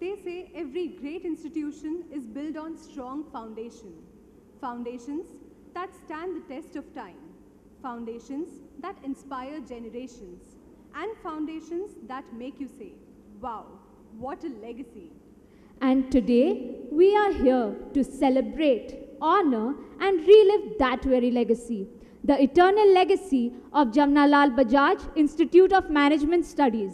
they say every great institution is built on strong foundations that stand the test of time, foundations that inspire generations, and foundations that make you say, wow, what a legacy. And today, we are here to celebrate, honor, and relive that very legacy, the eternal legacy of Jamnalal Bajaj Institute of Management Studies,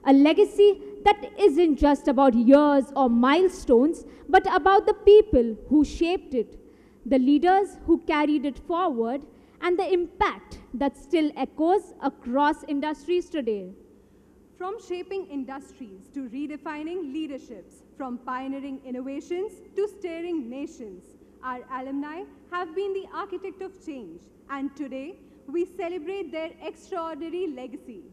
a legacy that isn't just about years or milestones, but about the people who shaped it, the leaders who carried it forward, and the impact that still echoes across industries today. From shaping industries to redefining leaderships, from pioneering innovations to steering nations, our alumni have been the architect of change, and today we celebrate their extraordinary legacy.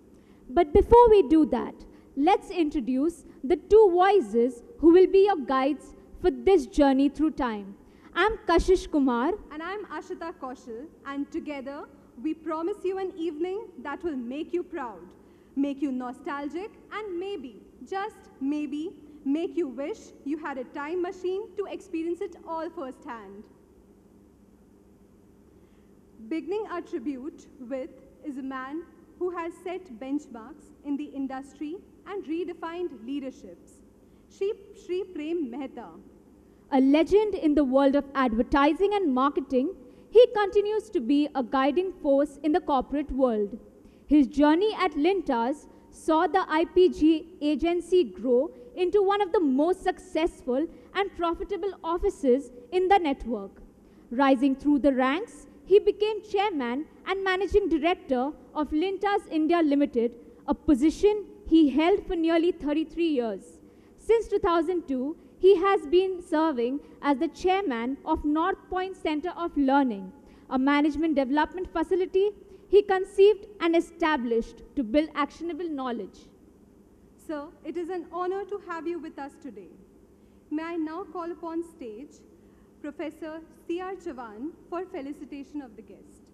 But before we do that, let's introduce the two voices who will be your guides for this journey through time. I'm Kashish Kumar. And I'm Ashita Kaushal, and together we promise you an evening that will make you proud, make you nostalgic, and maybe, just maybe, make you wish you had a time machine to experience it all firsthand. Beginning our tribute with is a man who has set benchmarks in the industry and redefined leaderships, Shri Prem Mehta. A legend in the world of advertising and marketing, he continues to be a guiding force in the corporate world. His journey at Lintas saw the IPG agency grow into one of the most successful and profitable offices in the network. Rising through the ranks, he became chairman and managing director of Lintas India Limited, a position he held for nearly 33 years. Since 2002, he has been serving as the chairman of North Point Center of Learning, a management development facility he conceived and established to build actionable knowledge. Sir, it is an honor to have you with us today. May I now call upon stage Professor C.R. Chavan for felicitation of the guest.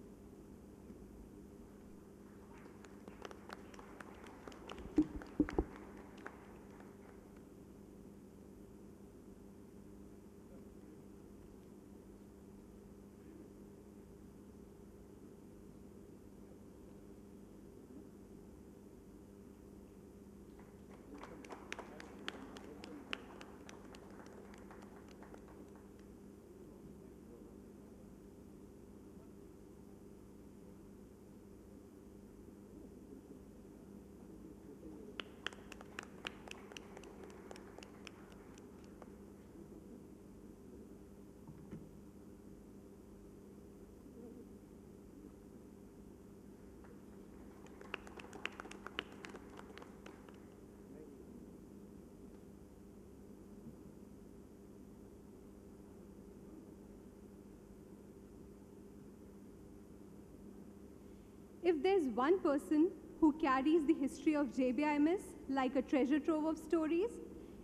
If there's one person who carries the history of JBIMS like a treasure trove of stories,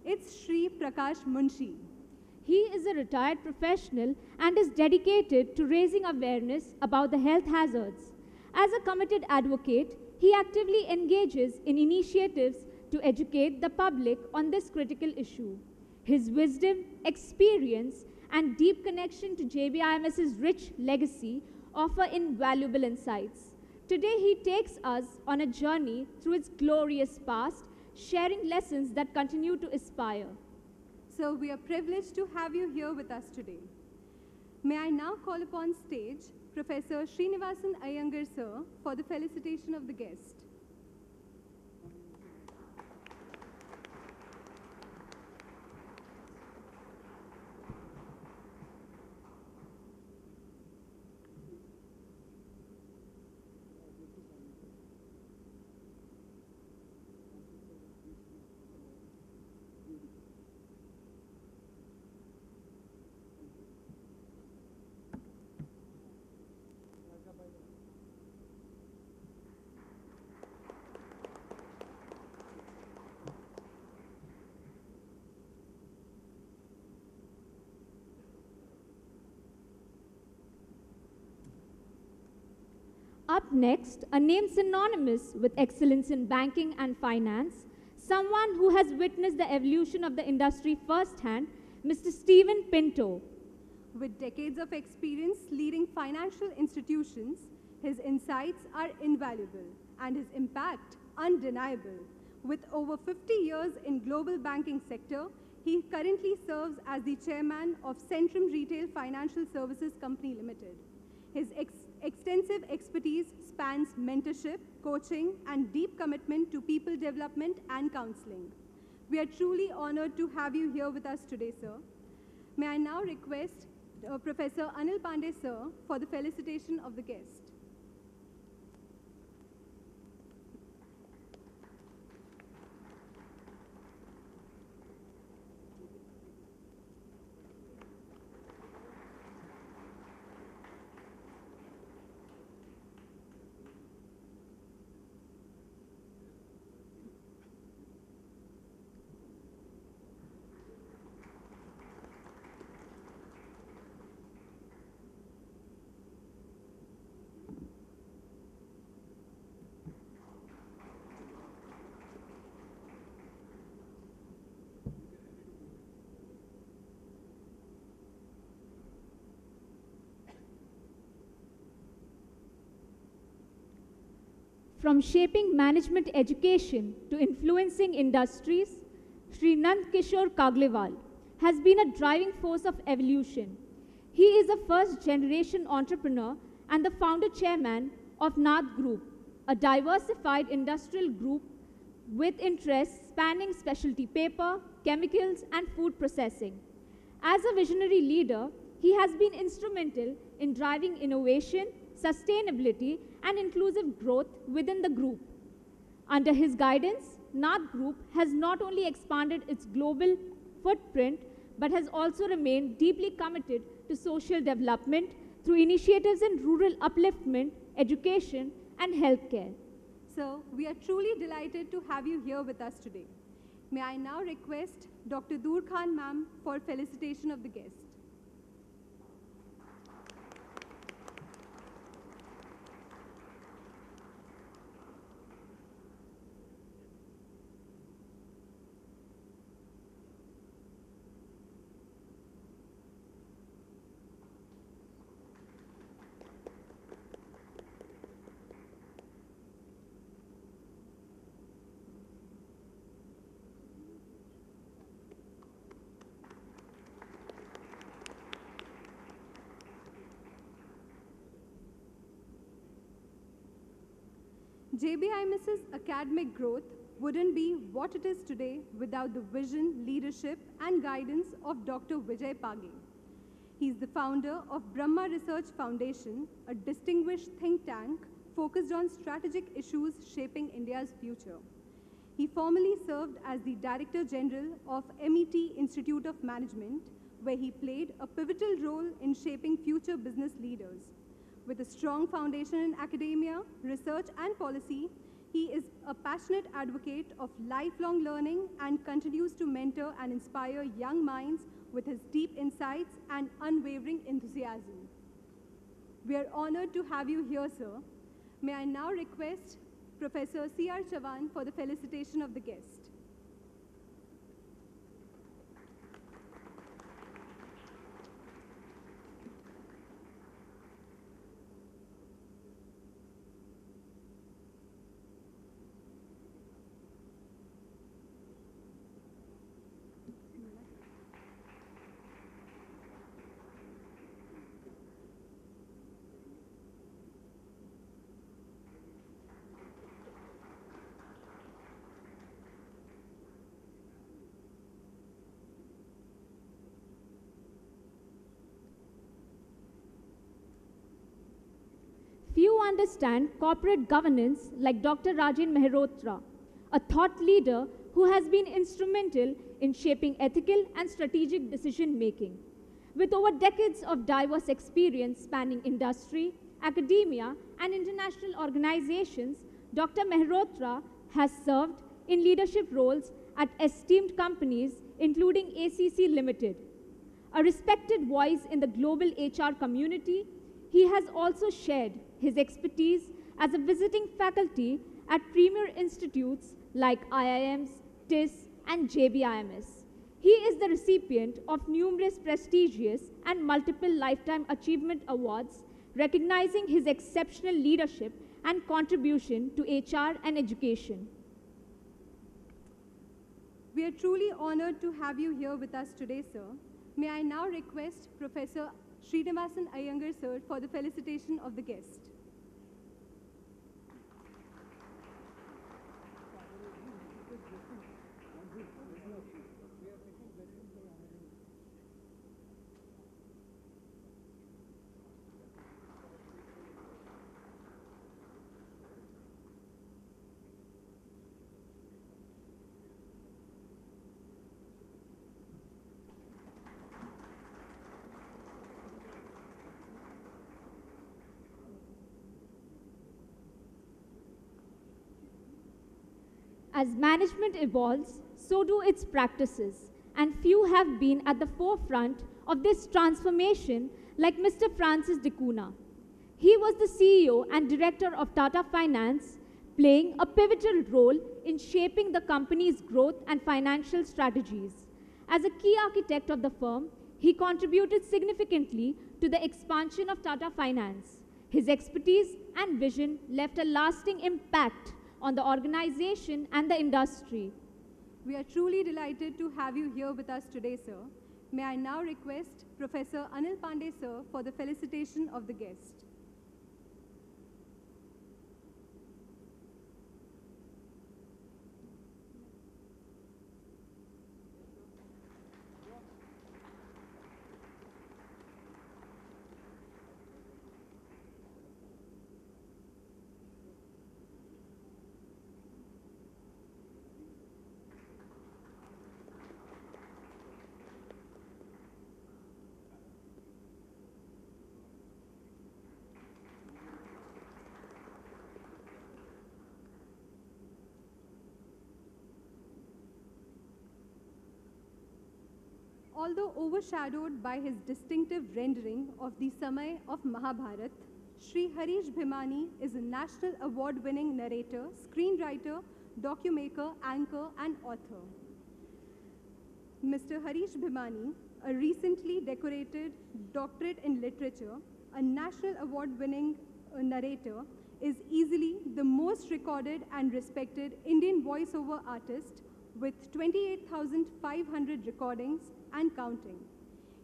it's Shri Prakash Munshi. He is a retired professional and is dedicated to raising awareness about the health hazards. As a committed advocate, he actively engages in initiatives to educate the public on this critical issue. His wisdom, experience, and deep connection to JBIMS's rich legacy offer invaluable insights. Today, he takes us on a journey through its glorious past, sharing lessons that continue to inspire. So we are privileged to have you here with us today. May I now call upon stage Professor Srinivasan Iyengar sir for the felicitation of the guest. Up next, a name synonymous with excellence in banking and finance, someone who has witnessed the evolution of the industry firsthand, Mr. Stephen Pinto. With decades of experience leading financial institutions, his insights are invaluable and his impact undeniable. With over 50 years in global banking sector, he currently serves as the chairman of Centrum Retail Financial Services Company Limited. His extensive expertise spans mentorship, coaching, and deep commitment to people development and counseling. We are truly honored to have you here with us today, sir. May I now request Professor Anil Pandey, sir, for the felicitation of the guest. From shaping management education to influencing industries, Sri Nand Kishore Kaglewal has been a driving force of evolution. He is a first-generation entrepreneur and the founder chairman of Nath Group, a diversified industrial group with interests spanning specialty paper, chemicals, and food processing. As a visionary leader, he has been instrumental in driving innovation, sustainability, and inclusive growth within the group. Under his guidance, Nath Group has not only expanded its global footprint, but has also remained deeply committed to social development through initiatives in rural upliftment, education, and healthcare. Sir, we are truly delighted to have you here with us today. May I now request Dr. Dur Khan ma'am for felicitation of the guest. JBIMS's academic growth wouldn't be what it is today without the vision, leadership, and guidance of Dr. Vijay Page. He's the founder of Brahma Research Foundation, a distinguished think tank focused on strategic issues shaping India's future. He formerly served as the Director General of MET Institute of Management, where he played a pivotal role in shaping future business leaders. With a strong foundation in academia, research, and policy, he is a passionate advocate of lifelong learning and continues to mentor and inspire young minds with his deep insights and unwavering enthusiasm. We are honored to have you here, sir. May I now request Professor C.R. Chavan for the felicitation of the guest. Few understand corporate governance like Dr. Rajen Mehrotra, a thought leader who has been instrumental in shaping ethical and strategic decision-making. With over decades of diverse experience spanning industry, academia, and international organizations, Dr. Mehrotra has served in leadership roles at esteemed companies including ACC Limited. A respected voice in the global HR community, he has also shared his expertise as a visiting faculty at premier institutes like IIMs, TIS, and JBIMS. He is the recipient of numerous prestigious and multiple Lifetime Achievement Awards, recognizing his exceptional leadership and contribution to HR and education. We are truly honored to have you here with us today, sir. May I now request Professor Srinivasan Iyengar, sir, for the felicitation of the guest. As management evolves, so do its practices, and few have been at the forefront of this transformation like Mr. Francis D'Cunha. He was the CEO and director of Tata Finance, playing a pivotal role in shaping the company's growth and financial strategies. As a key architect of the firm, he contributed significantly to the expansion of Tata Finance. His expertise and vision left a lasting impact on the organization and the industry. We are truly delighted to have you here with us today, sir. May I now request Professor Anil Pandey, sir, for the felicitation of the guest. Although overshadowed by his distinctive rendering of the Samay of Mahabharat, Shri Harish Bhimani is a national award-winning narrator, screenwriter, documaker, anchor, and author. Mr. Harish Bhimani, a recently decorated doctorate in literature, a national award-winning narrator, is easily the most recorded and respected Indian voiceover artist with 28,500 recordings and counting.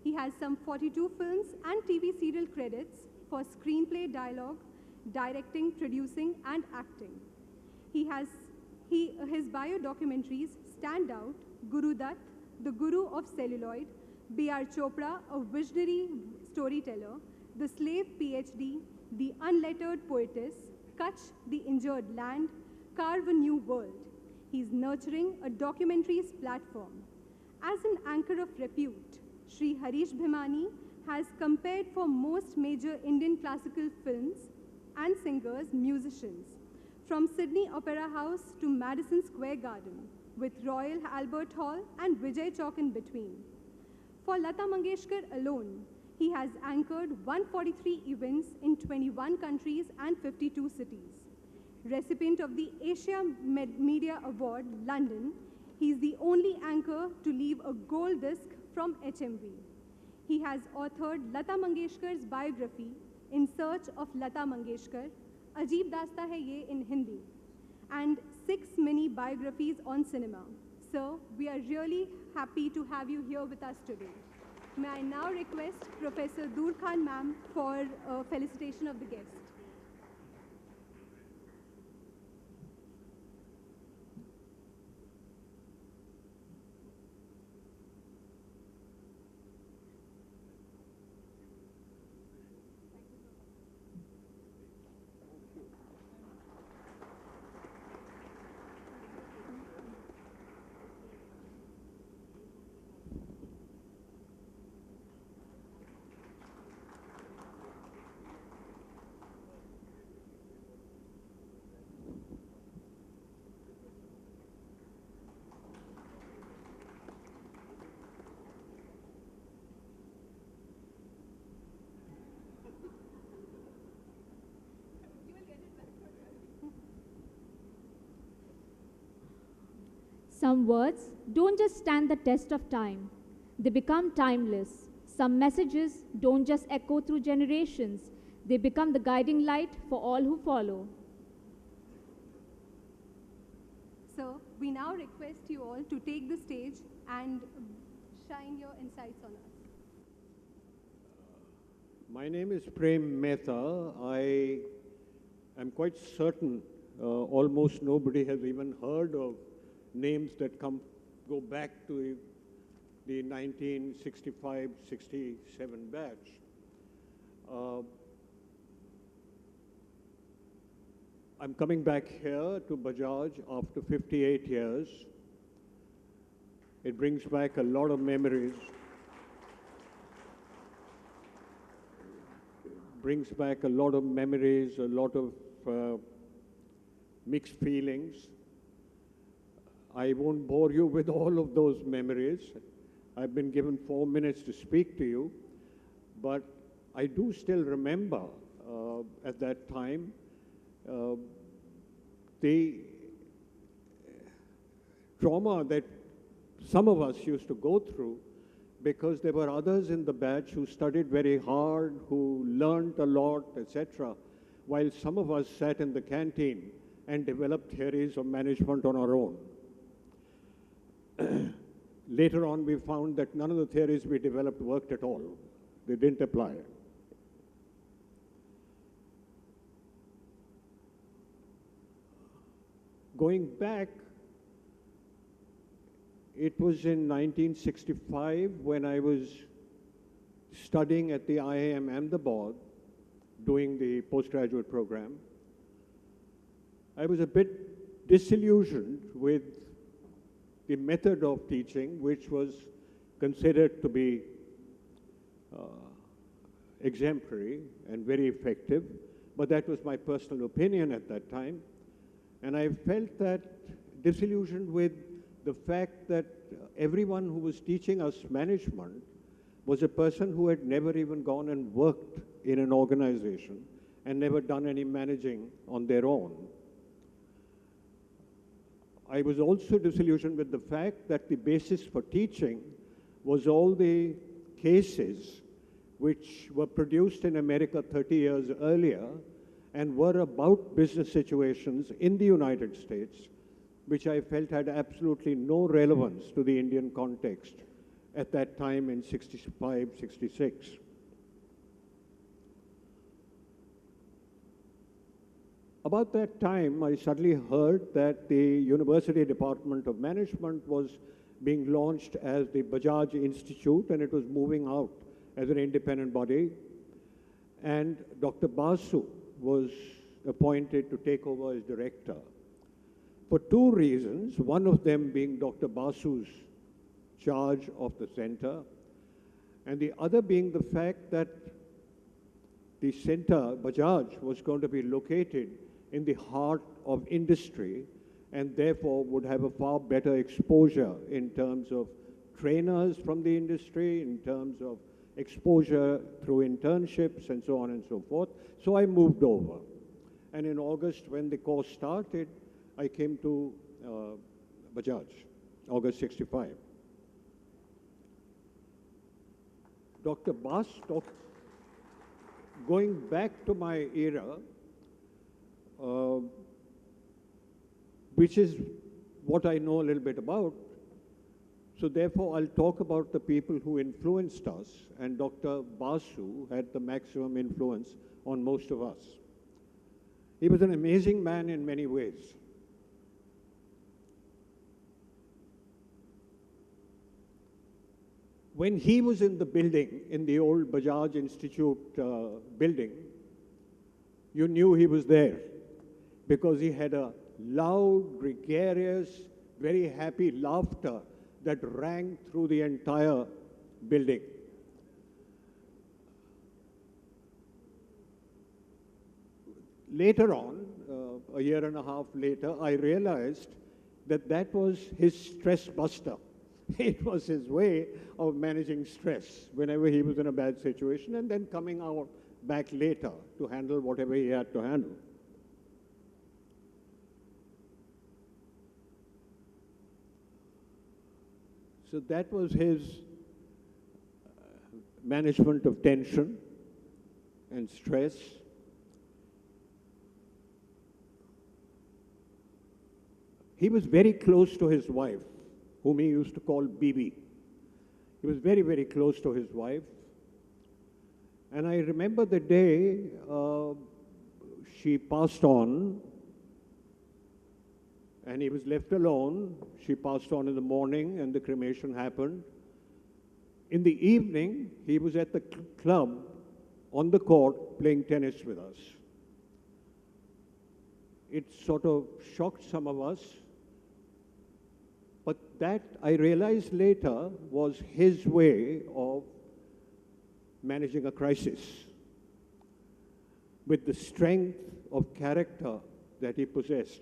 He has some 42 films and TV serial credits for screenplay, dialogue, directing, producing, and acting. His bio-documentaries stand out: Guru Dutt, the Guru of Celluloid; B.R. Chopra, a visionary storyteller; The Slave PhD, The Unlettered Poetess; Kutch, the Injured Land; Carve a New World. He's nurturing a documentaries platform. As an anchor of repute, Shri Harish Bhimani has compared for most major Indian classical films and singers, musicians, from Sydney Opera House to Madison Square Garden, with Royal Albert Hall and Vijay Chowk in between. For Lata Mangeshkar alone, he has anchored 143 events in 21 countries and 52 cities. Recipient of the Asia Media Award, London, he is the only anchor to leave a gold disc from HMV. He has authored Lata Mangeshkar's biography, In Search of Lata Mangeshkar, Ajeeb Dasta Hai Ye in Hindi, and 6 mini biographies on cinema. Sir, we are really happy to have you here with us today. May I now request Professor Dur Khan ma'am for a felicitation of the guest. Some words don't just stand the test of time, they become timeless. Some messages don't just echo through generations, they become the guiding light for all who follow. So, we now request you all to take the stage and shine your insights on us. My name is Prem Mehta. I am quite certain almost nobody has even heard of names that go back to the 1965-67 batch. I'm coming back here to Bajaj after 58 years. It brings back a lot of memories. Brings back a lot of memories, a lot of mixed feelings. I won't bore you with all of those memories. I've been given 4 minutes to speak to you, but I do still remember at that time the trauma that some of us used to go through, because there were others in the batch who studied very hard, who learned a lot, etc., while some of us sat in the canteen and developed theories of management on our own. Later on, we found that none of the theories we developed worked at all. They didn't apply. Going back, it was in 1965 when I was studying at the IIM Ahmedabad, doing the postgraduate program. I was a bit disillusioned with the method of teaching, which was considered to be exemplary and very effective, but that was my personal opinion at that time. And I felt that disillusioned with the fact that everyone who was teaching us management was a person who had never even gone and worked in an organization and never done any managing on their own. I was also disillusioned with the fact that the basis for teaching was all the cases which were produced in America 30 years earlier and were about business situations in the United States, which I felt had absolutely no relevance to the Indian context at that time in 65, 66. About that time, I suddenly heard that the University Department of Management was being launched as the Bajaj Institute, and it was moving out as an independent body. And Dr. Basu was appointed to take over as director, for two reasons, one of them being Dr. Basu's charge of the center, and the other being the fact that the center, Bajaj, was going to be located in the heart of industry and therefore would have a far better exposure in terms of trainers from the industry, in terms of exposure through internships and so on and so forth. So I moved over. And in August, when the course started, I came to Bajaj, August 65. Dr. Bas, going back to my era, which is what I know a little bit about, so therefore I'll talk about the people who influenced us, and Dr. Basu had the maximum influence on most of us. He was an amazing man in many ways. When he was in the building, in the old Bajaj Institute building, you knew he was there because he had a loud, gregarious, very happy laughter that rang through the entire building. Later on, a year and a half later, I realized that that was his stress buster. It was his way of managing stress whenever he was in a bad situation and then coming out back later to handle whatever he had to handle. So that was his management of tension and stress. He was very close to his wife, whom he used to call Bibi. He was very, very close to his wife. And I remember the day she passed on, and he was left alone. She passed on in the morning, and the cremation happened. In the evening, he was at the club on the court playing tennis with us. It sort of shocked some of us, but that, I realized later, was his way of managing a crisis, with the strength of character that he possessed.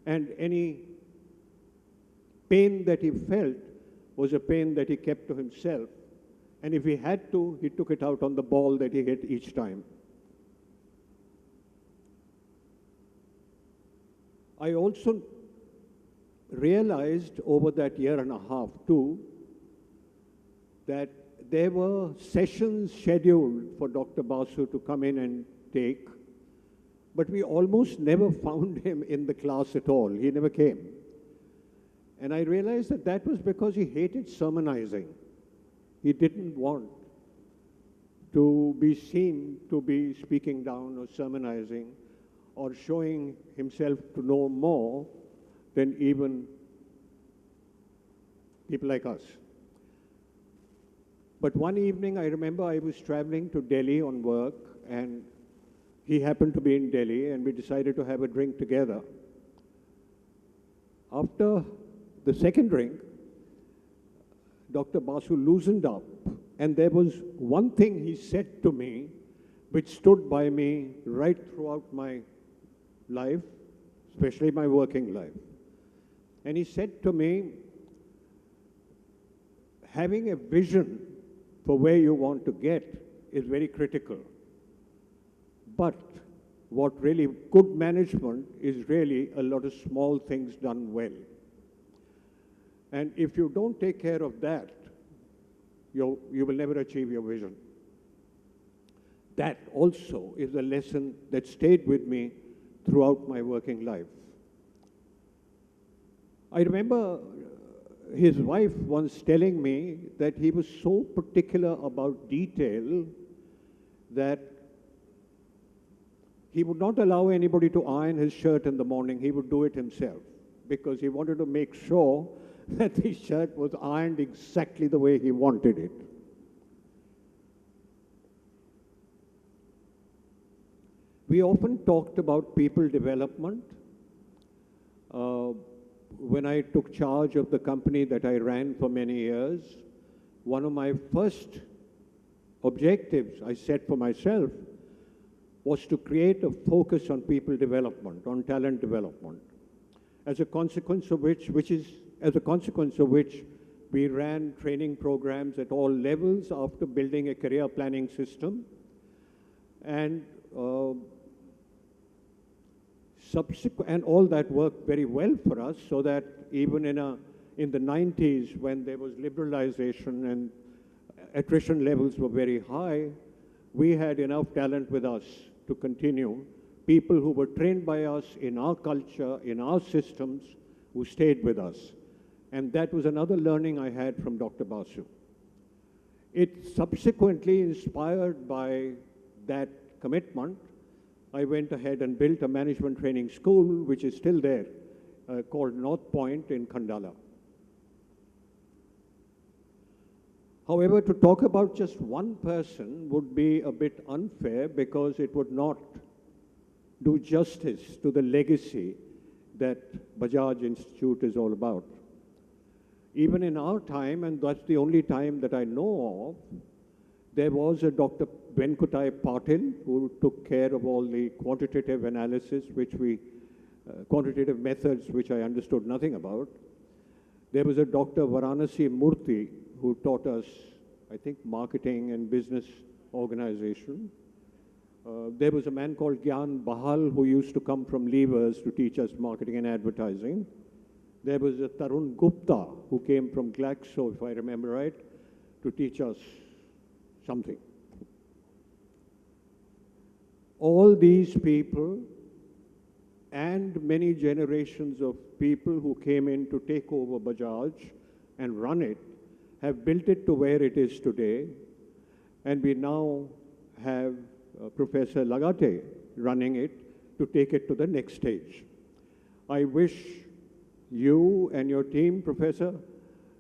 And any pain that he felt was a pain that he kept to himself. And if he had to, he took it out on the ball that he hit each time. I also realized over that year and a half too, that there were sessions scheduled for Dr. Basu to come in and take, but we almost never found him in the class at all. He never came. And I realized that that was because he hated sermonizing. He didn't want to be seen to be speaking down or sermonizing or showing himself to know more than even people like us. But one evening, I remember I was traveling to Delhi on work, and he happened to be in Delhi, and we decided to have a drink together. After the second drink, Dr. Basu loosened up, and there was one thing he said to me which stood by me right throughout my life, especially my working life. And he said to me, having a vision for where you want to get is very critical. But what really good management is really a lot of small things done well. And if you don't take care of that, you will never achieve your vision. That also is a lesson that stayed with me throughout my working life. I remember his wife once telling me that he was so particular about detail that he would not allow anybody to iron his shirt in the morning. He would do it himself because he wanted to make sure that his shirt was ironed exactly the way he wanted it. We often talked about people development. When I took charge of the company that I ran for many years, one of my first objectives I set for myself was to create a focus on people development, on talent development, as a consequence of which we ran training programs at all levels after building a career planning system. And and all that worked very well for us, so that even in the 90s, when there was liberalization and attrition levels were very high, we had enough talent with us to continue. People who were trained by us in our culture, in our systems, who stayed with us. And that was another learning I had from Dr. Basu. It subsequently, inspired by that commitment, I went ahead and built a management training school, which is still there, called North Point in Khandala. However, to talk about just one person would be a bit unfair, because it would not do justice to the legacy that Bajaj Institute is all about. Even in our time, and that's the only time that I know of, there was a Dr. Venkutai Patil who took care of all the quantitative analysis, quantitative methods which I understood nothing about. There was a Dr. Varanasi Murthy who taught us, I think, marketing and business organization. There was a man called Gyan Bahal who used to come from Levers to teach us marketing and advertising. There was a Tarun Gupta who came from Glaxo, if I remember right, to teach us something. All these people and many generations of people who came in to take over Bajaj and run it have built it to where it is today. And we now have Professor Lagate running it to take it to the next stage. I wish you and your team, Professor,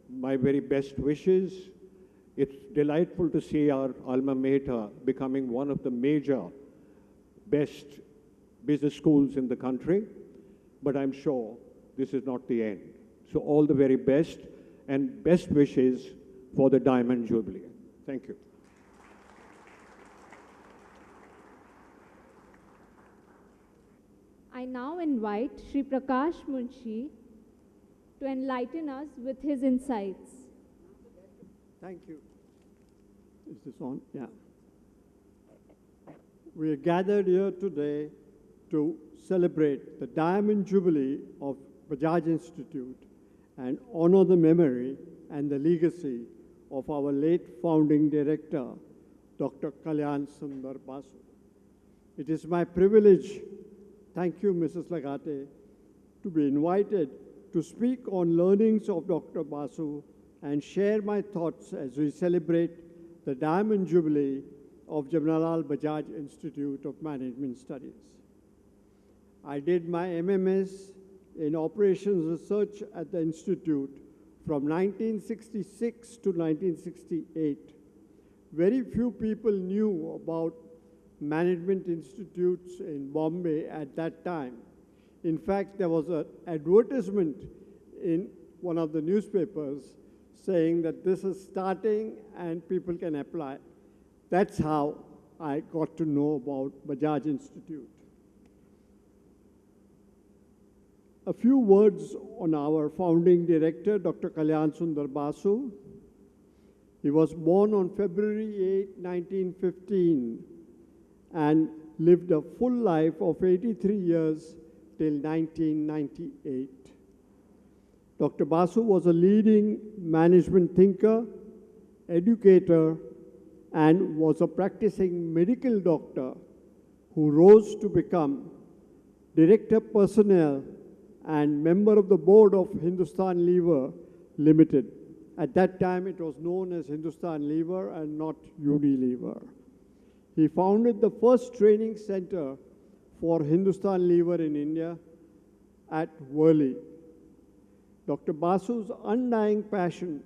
my very best wishes. It's delightful to see our alma mater becoming one of the major best business schools in the country, but I'm sure this is not the end. So all the very best and best wishes for the Diamond Jubilee. Thank you. I now invite Shri Prakash Munshi to enlighten us with his insights. Thank you. Is this on? Yeah. We are gathered here today to celebrate the Diamond Jubilee of Bajaj Institute and honor the memory and the legacy of our late founding director, Dr. Kalyan Sundar Basu. It is my privilege, thank you, Mrs. Lagate, to be invited to speak on learnings of Dr. Basu and share my thoughts as we celebrate the Diamond Jubilee of Jamnalal Bajaj Institute of Management Studies. I did my MMS in Operations Research at the Institute from 1966 to 1968. Very few people knew about management institutes in Bombay at that time. In fact, there was an advertisement in one of the newspapers saying that this is starting and people can apply. That's how I got to know about Bajaj Institute. A few words on our founding director, Dr. Kalyan Sundar Basu. He was born on February 8, 1915, and lived a full life of 83 years till 1998. Dr. Basu was a leading management thinker, educator, and was a practicing medical doctor who rose to become Director Personnel and member of the board of Hindustan Lever Limited. At that time, it was known as Hindustan Lever and not Unilever. He founded the first training center for Hindustan Lever in India at Worli. Dr. Basu's undying passion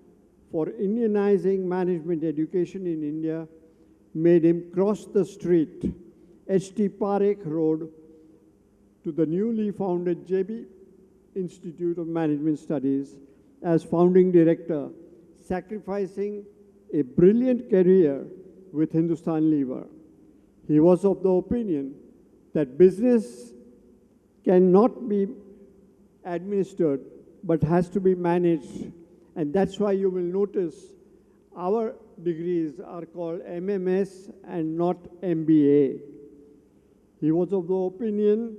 for Indianizing management education in India made him cross the street, H.T. Parekh Road, to the newly founded JB Institute of Management Studies as founding director, sacrificing a brilliant career with Hindustan Lever. He was of the opinion that business cannot be administered but has to be managed, and that's why you will notice our degrees are called MMS and not MBA. He was of the opinion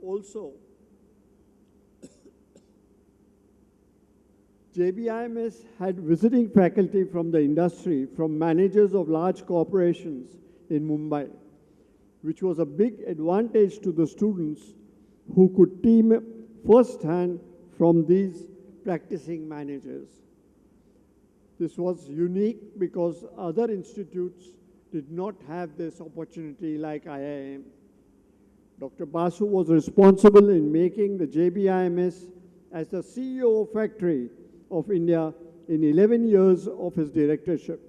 also JBIMS had visiting faculty from the industry, from managers of large corporations in Mumbai, which was a big advantage to the students who could team firsthand from these practicing managers. This was unique because other institutes did not have this opportunity like IIM. Dr. Basu was responsible in making the JBIMS as the CEO factory of India in 11 years of his directorship.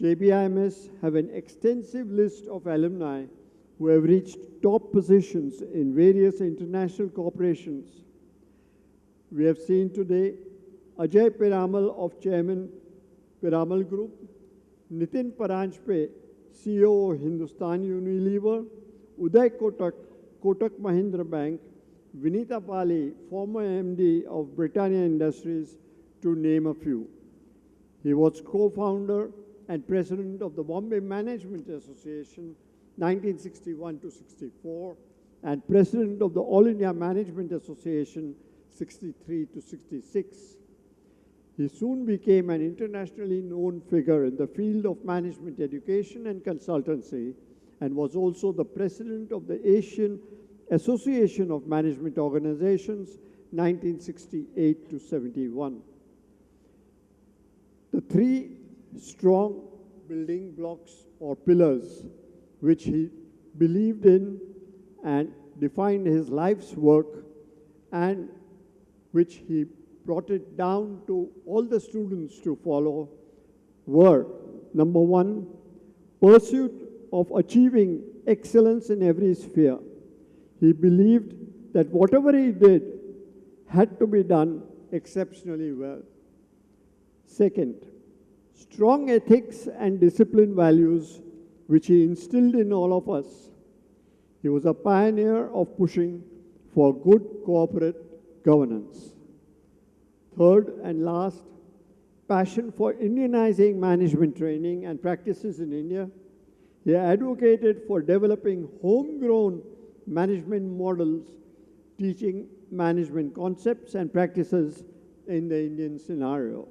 JBIMS have an extensive list of alumni who have reached top positions in various international corporations. We have seen today Ajay Piramal of Chairman Piramal Group, Nitin Paranjpe, CEO of Hindustan Unilever, Uday Kotak, Kotak Mahindra Bank, Vinita Pali, former MD of Britannia Industries, to name a few. He was co-founder and president of the Bombay Management Association, 1961 to 64, and president of the All India Management Association, 63 to 66. He soon became an internationally known figure in the field of management education and consultancy, and was also the president of the Asian Association of Management Organizations, 1968 to 71. The three strong building blocks or pillars which he believed in and defined his life's work, and which he brought it down to all the students to follow, were: number one, pursuit of achieving excellence in every sphere. He believed that whatever he did had to be done exceptionally well. Second, strong ethics and discipline values which he instilled in all of us. He was a pioneer of pushing for good corporate governance. Third and last, passion for Indianizing management training and practices in India. He advocated for developing homegrown management models, teaching management concepts and practices in the Indian scenario.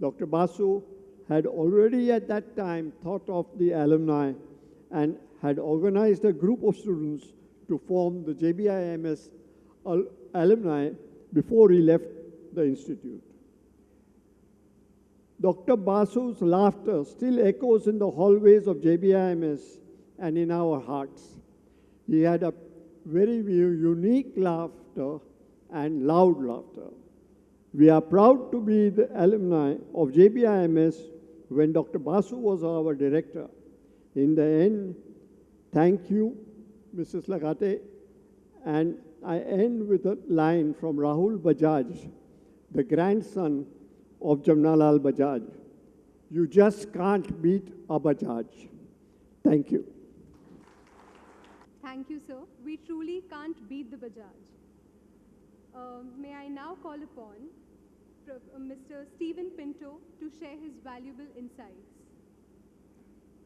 Dr. Basu had already at that time thought of the alumni and had organized a group of students to form the JBIMS alumni before he left the institute. Dr. Basu's laughter still echoes in the hallways of JBIMS and in our hearts. He had a very unique laughter and loud laughter. We are proud to be the alumni of JBIMS when Dr. Basu was our director. In the end, thank you, Mrs. Lagate. And I end with a line from Rahul Bajaj, the grandson of Jamnalal Bajaj. You just can't beat a Bajaj. Thank you. Thank you, sir. We truly can't beat the Bajaj. May I now call upon Mr. Stephen Pinto to share his valuable insights.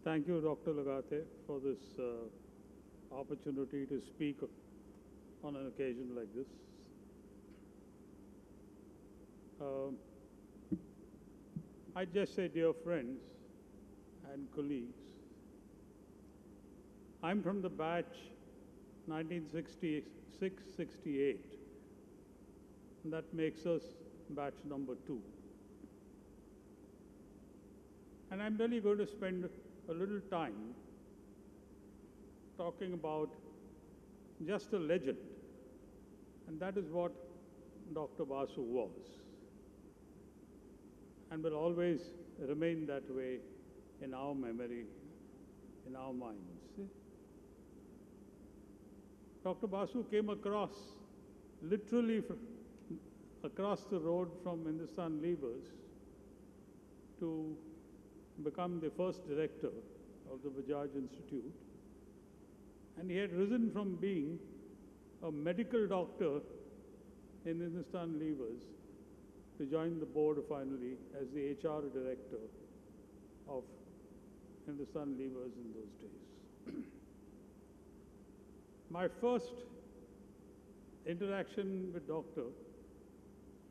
Thank you, Dr. Lagate, for this opportunity to speak on an occasion like this. I just say, dear friends and colleagues, I'm from the batch 1966-68. That makes us batch number 2. And I'm really going to spend a little time talking about just a legend. And that is what Dr. Basu was, and will always remain that way in our memory, in our minds. Dr. Basu came across, literally across the road from Hindustan Levers to become the first director of the Bajaj Institute. And he had risen from being a medical doctor in Hindustan Levers to join the board finally as the HR director of Hindustan Levers in those days. My first interaction with Doctor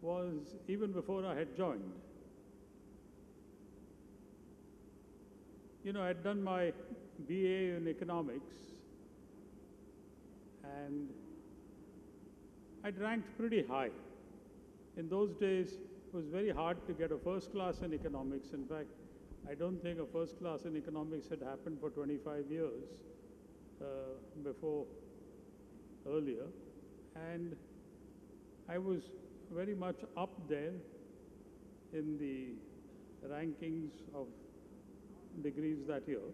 was even before I had joined. You know, I had done my BA in economics, and I'd ranked pretty high. In those days, it was very hard to get a first class in economics. In fact, I don't think a first class in economics had happened for 25 years before earlier. And I was very much up there in the rankings of degrees that year.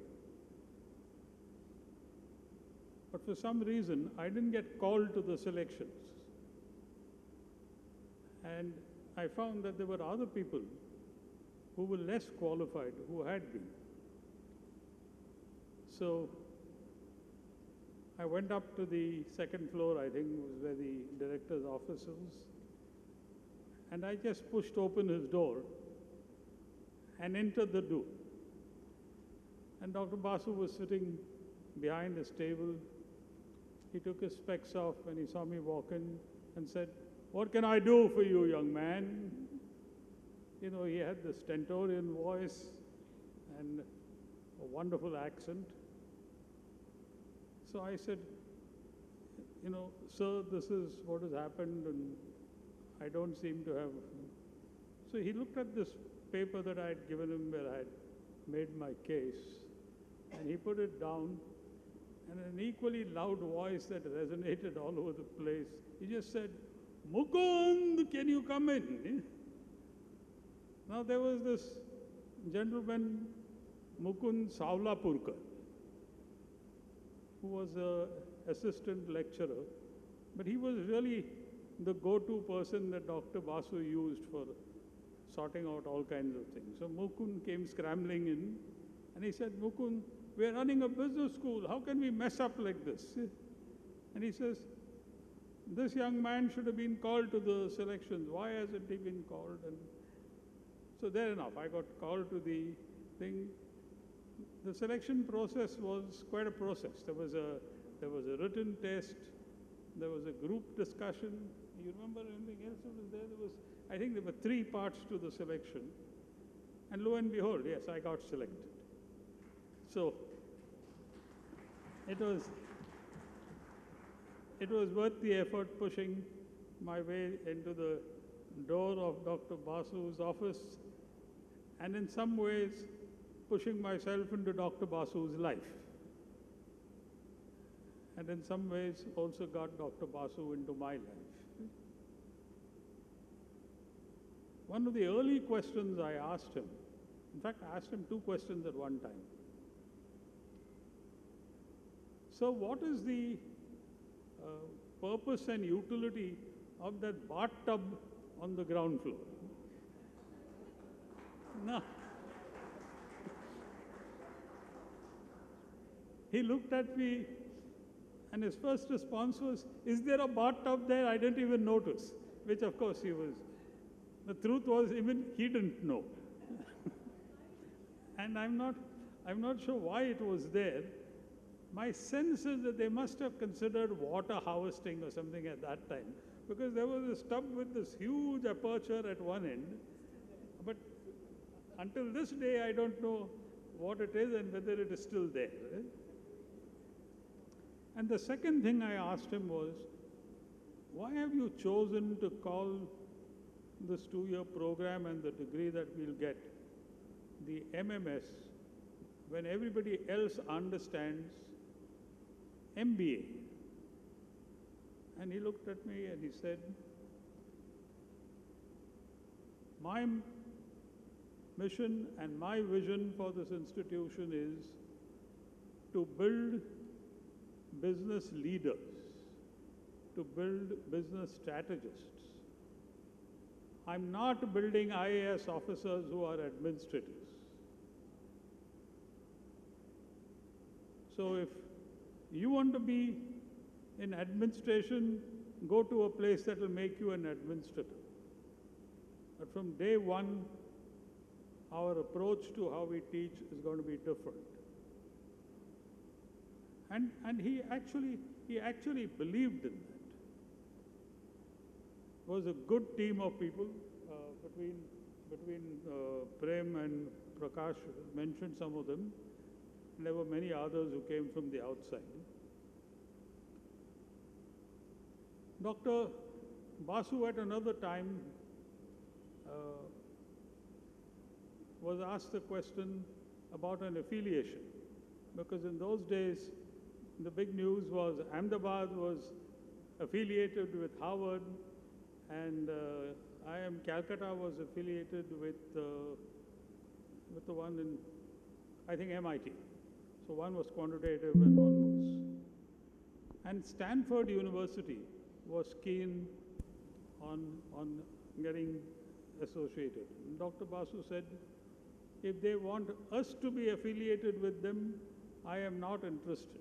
But for some reason, I didn't get called to the selections. And I found that there were other people who were less qualified, who had been. So I went up to the second floor, I think was where the director's office was, and I just pushed open his door and entered the door. And Dr. Basu was sitting behind his table. He took his specs off when he saw me walk in and said, what can I do for you, young man? You know, he had this stentorian voice and a wonderful accent. So I said, you know, sir, this is what has happened and I don't seem to have. So he looked at this paper that I had given him where I had made my case and he put it down and in an equally loud voice that resonated all over the place, he just said, Mukund, can you come in? Now there was this gentleman, Mukund Savlapurkar, who was an assistant lecturer, but he was really the go-to person that Dr. Basu used for sorting out all kinds of things. So Mukund came scrambling in and he said, Mukund, we're running a business school. How can we mess up like this? And he says, this young man should have been called to the selections. Why hasn't he been called? And so there enough. I got called to the thing. The selection process was quite a process. There was a written test. There was a group discussion. You remember anything else that was there? I think there were 3 parts to the selection. And lo and behold, yes, I got selected. So it was worth the effort pushing my way into the door of Dr. Basu's office and in some ways pushing myself into Dr. Basu's life. And in some ways also got Dr. Basu into my life. One of the early questions I asked him, in fact I asked him 2 questions at one time. So what is the purpose and utility of that bathtub on the ground floor? No. He looked at me and his first response was, is there a bathtub there? I didn't even notice, which of course he was. The truth was even he didn't know. And I'm not sure why it was there. My sense is that they must have considered water harvesting or something at that time, because there was a tub with this huge aperture at one end. But until this day, I don't know what it is and whether it is still there. And the second thing I asked him was, why have you chosen to call this 2-year program and the degree that we'll get the MMS when everybody else understands MBA? And he looked at me and he said, my mission and my vision for this institution is to build business leaders, to build business strategists. I'm not building IAS officers who are administrators. So if you want to be in administration, go to a place that will make you an administrator. But from day one, our approach to how we teach is going to be different. And he actually believed in that. It was a good team of people between Prem and Prakash mentioned some of them. And there were many others who came from the outside. Dr. Basu at another time was asked a question about an affiliation, because in those days the big news was Ahmedabad was affiliated with Harvard and IIM Calcutta was affiliated with the one in, I think, MIT. So one was quantitative and one was. And Stanford University was keen on getting associated. And Dr. Basu said, if they want us to be affiliated with them, I am not interested.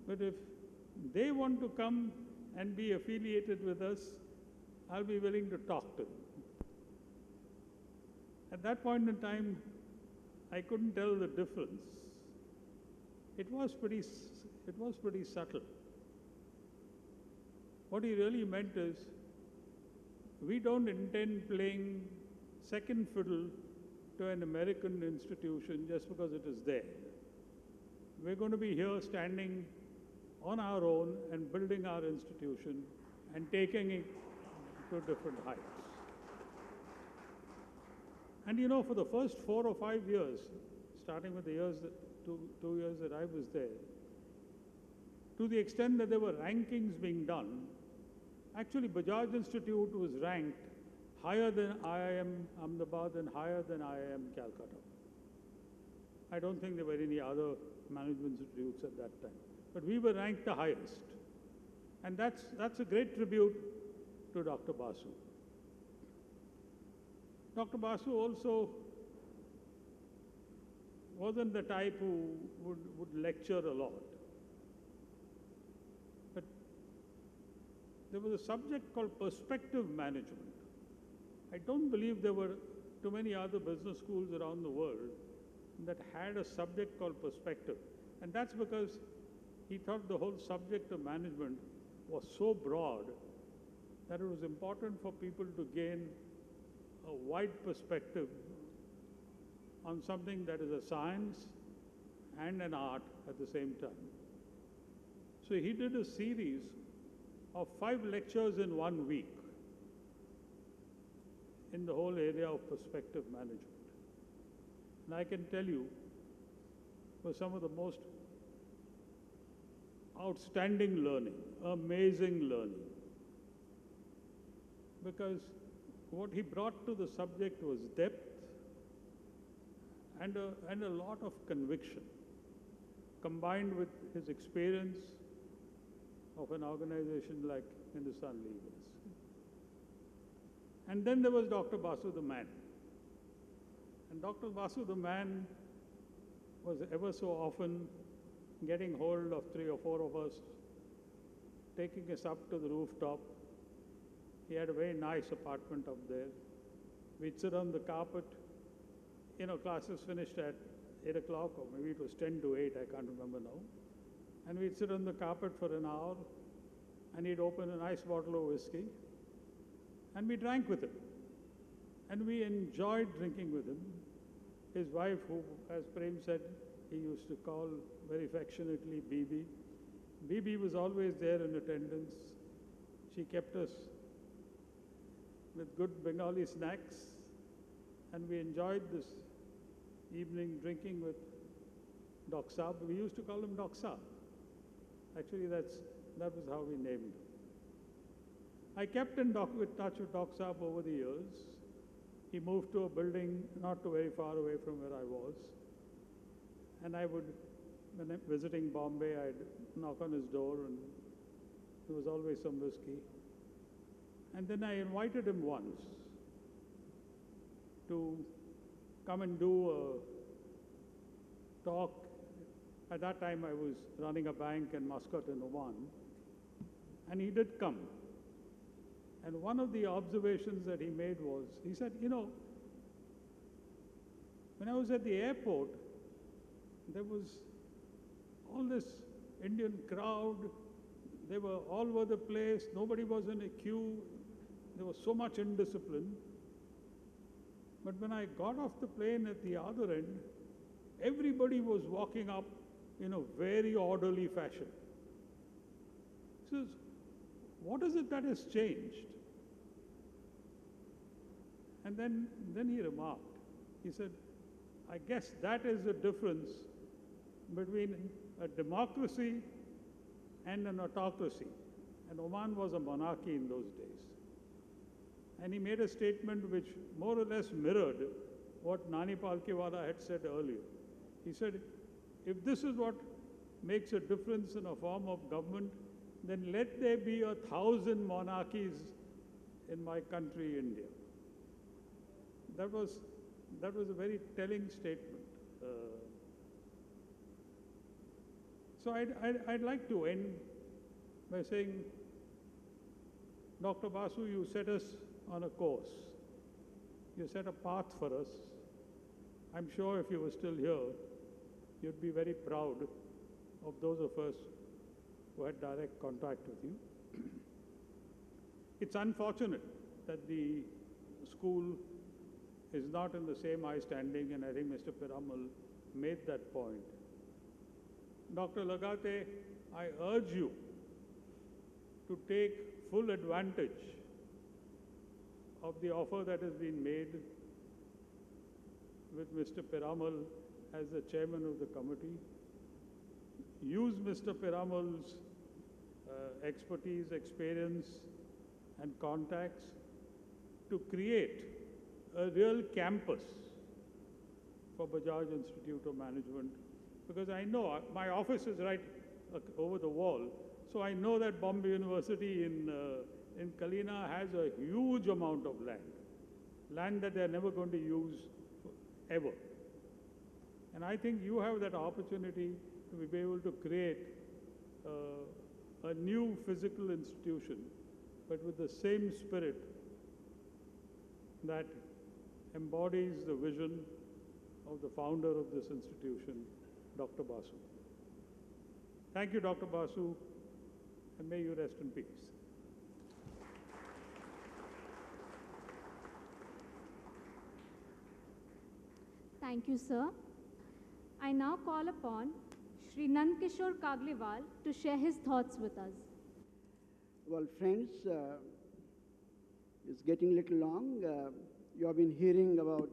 But if they want to come and be affiliated with us, I'll be willing to talk to them. At that point in time, I couldn't tell the difference. It was pretty subtle. What he really meant is, we don't intend playing second fiddle to an American institution just because it is there. We're going to be here standing on our own and building our institution and taking it to different heights. And you know, for the first 4 or 5 years, starting with the years two years that I was there, to the extent that there were rankings being done, actually Bajaj Institute was ranked higher than IIM Ahmedabad and higher than IIM Calcutta. I don't think there were any other management institutes at that time, but we were ranked the highest. And that's a great tribute to Dr. Basu. Dr. Basu also wasn't the type who would lecture a lot. But there was a subject called perspective management. I don't believe there were too many other business schools around the world that had a subject called perspective. And that's because he thought the whole subject of management was so broad that it was important for people to gain a wide perspective on something that is a science and an art at the same time. So he did a series of 5 lectures in 1 week in the whole area of perspective management. And I can tell you, for some of the most outstanding learning, amazing learning, because what he brought to the subject was depth and a lot of conviction, combined with his experience of an organization like Hindustan Levers. And then there was Dr. Basu the man. And Dr. Basu the man was ever so often getting hold of 3 or 4 of us, taking us up to the rooftop. He had a very nice apartment up there. We'd sit on the carpet. You know, classes finished at 8 o'clock, or maybe it was 10 to 8, I can't remember now. And we'd sit on the carpet for an hour, and he'd open a nice bottle of whiskey, and we drank with him. And we enjoyed drinking with him. His wife, who, as Prem said, he used to call very affectionately Bibi. Bibi was always there in attendance. She kept us with good Bengali snacks, and we enjoyed this evening drinking with Doc Saab. We used to call him Doc Saab. Actually, that was how we named him. I kept in touch with Doc Saab over the years. He moved to a building not too very far away from where I was. And I would, when I'm visiting Bombay, I'd knock on his door, and there was always some whiskey. And then I invited him once to come and do a talk. At that time, I was running a bank in Muscat in Oman. And he did come. And one of the observations that he made was, he said, you know, when I was at the airport, there was all this Indian crowd. They were all over the place. Nobody was in a queue. There was so much indiscipline. But when I got off the plane at the other end, everybody was walking up in a very orderly fashion. He says, what is it that has changed? And then he remarked, he said, I guess that is the difference between a democracy and an autocracy. And Oman was a monarchy in those days. And he made a statement which more or less mirrored what Nani Palkhiwala had said earlier. He said, if this is what makes a difference in a form of government, then let there be 1,000 monarchies in my country, India. That was a very telling statement. So I'd like to end by saying, Dr. Basu, you set us on a course. You set a path for us. I'm sure if you were still here, you'd be very proud of those of us who had direct contact with you. It's unfortunate that the school is not in the same high standing, and I think Mr. Piramal made that point. Dr. Lagate, I urge you to take full advantage of the offer that has been made with Mr. Piramal as the chairman of the committee. Use Mr. Piramal's expertise, experience, and contacts to create a real campus for Bajaj Institute of Management, because I know my office is right over the wall, so I know that Bombay University in Kalina has a huge amount of land that they're never going to use ever. And I think you have that opportunity to be able to create a new physical institution, but with the same spirit that embodies the vision of the founder of this institution, Dr. Basu. Thank you, Dr. Basu, and may you rest in peace. Thank you, sir. I now call upon Shri Nandkishore Kagliwal to share his thoughts with us. Well, friends, it's getting a little long. You have been hearing about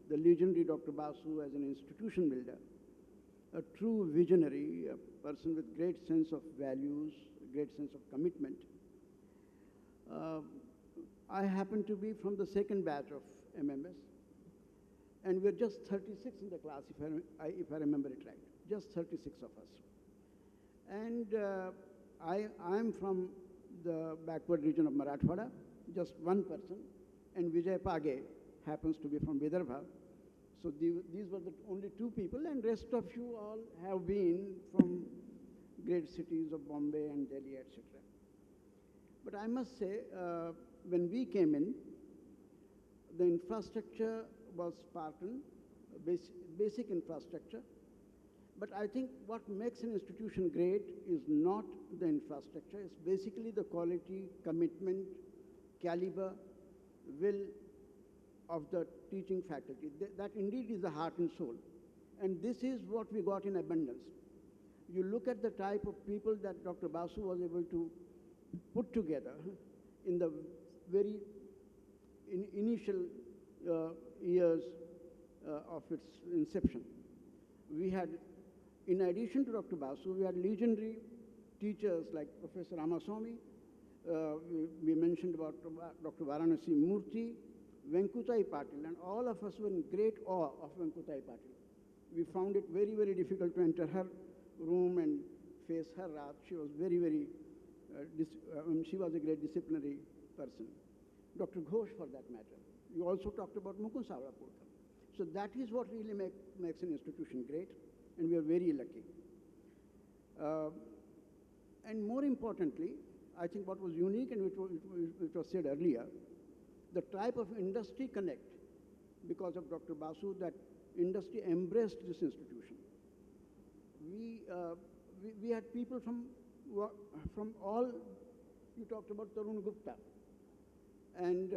the legendary Dr. Basu as an institution builder, a true visionary, a person with great sense of values, great sense of commitment. I happen to be from the second batch of MMS, and we're just 36 in the class, if I remember it right, just 36 of us. And I'm from the backward region of Marathwada, just one person, and Vijay Page happens to be from Vidarbha. So these were the only two people, and rest of you all have been from great cities of Bombay and Delhi, etc. But I must say, when we came in, the infrastructure was Spartan, basic infrastructure. But I think what makes an institution great is not the infrastructure, it's basically the quality, commitment, caliber, will of the teaching faculty. That indeed is the heart and soul. And this is what we got in abundance. You look at the type of people that Dr. Basu was able to put together in the very initial years of its inception. We had, in addition to Dr. Basu, we had legendary teachers like Professor Ramaswamy. We mentioned about Dr. Varanasi Murthy, Venkutai Patil, and all of us were in great awe of Venkutai Patil. We found it very, very difficult to enter her room and face her wrath. She was very, very, she was a great disciplinary person. Dr. Ghosh, for that matter. You also talked about Mukund Savarapurkar. So that is what really makes an institution great, and we are very lucky. And more importantly, I think what was unique and which was said earlier, the type of industry connect, because of Dr. Basu, that industry embraced this institution. We had people from all, you talked about Tarun Gupta. And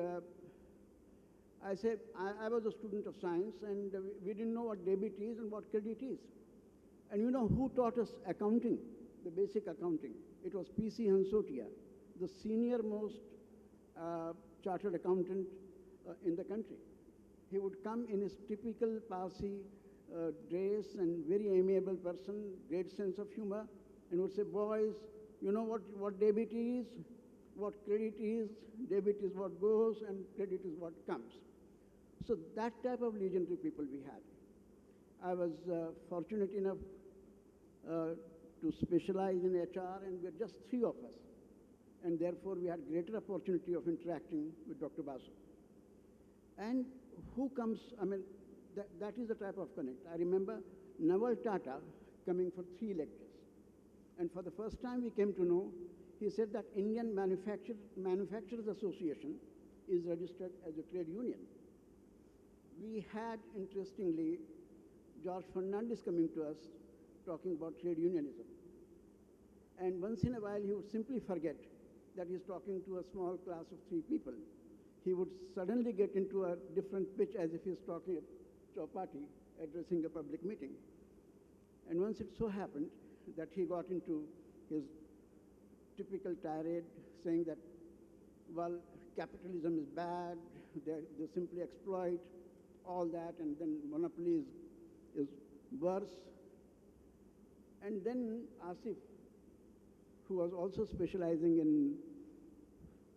I said, I was a student of science, and we didn't know what debit is and what credit is. And you know who taught us accounting, the basic accounting? It was P.C. Hansotia, the senior most chartered accountant in the country. He would come in his typical Parsi dress and very amiable person, great sense of humor, and would say, boys, you know what debit is, what credit is, debit is what goes, and credit is what comes. So that type of legendary people we had. I was fortunate enough to specialize in HR, and we're just three of us. And therefore, we had greater opportunity of interacting with Dr. Basu. And who comes, I mean, that is the type of connect. I remember Naval Tata coming for 3 lectures. And for the first time we came to know, he said that Indian Manufacturers Association is registered as a trade union. We had, interestingly, George Fernandez coming to us talking about trade unionism. And once in a while he would simply forget that he's talking to a small class of 3 people. He would suddenly get into a different pitch as if he's talking to a party, addressing a public meeting. And once it so happened that he got into his typical tirade saying that, well, capitalism is bad, they simply exploit all that, and then monopoly is worse. And then Asif, who was also specializing in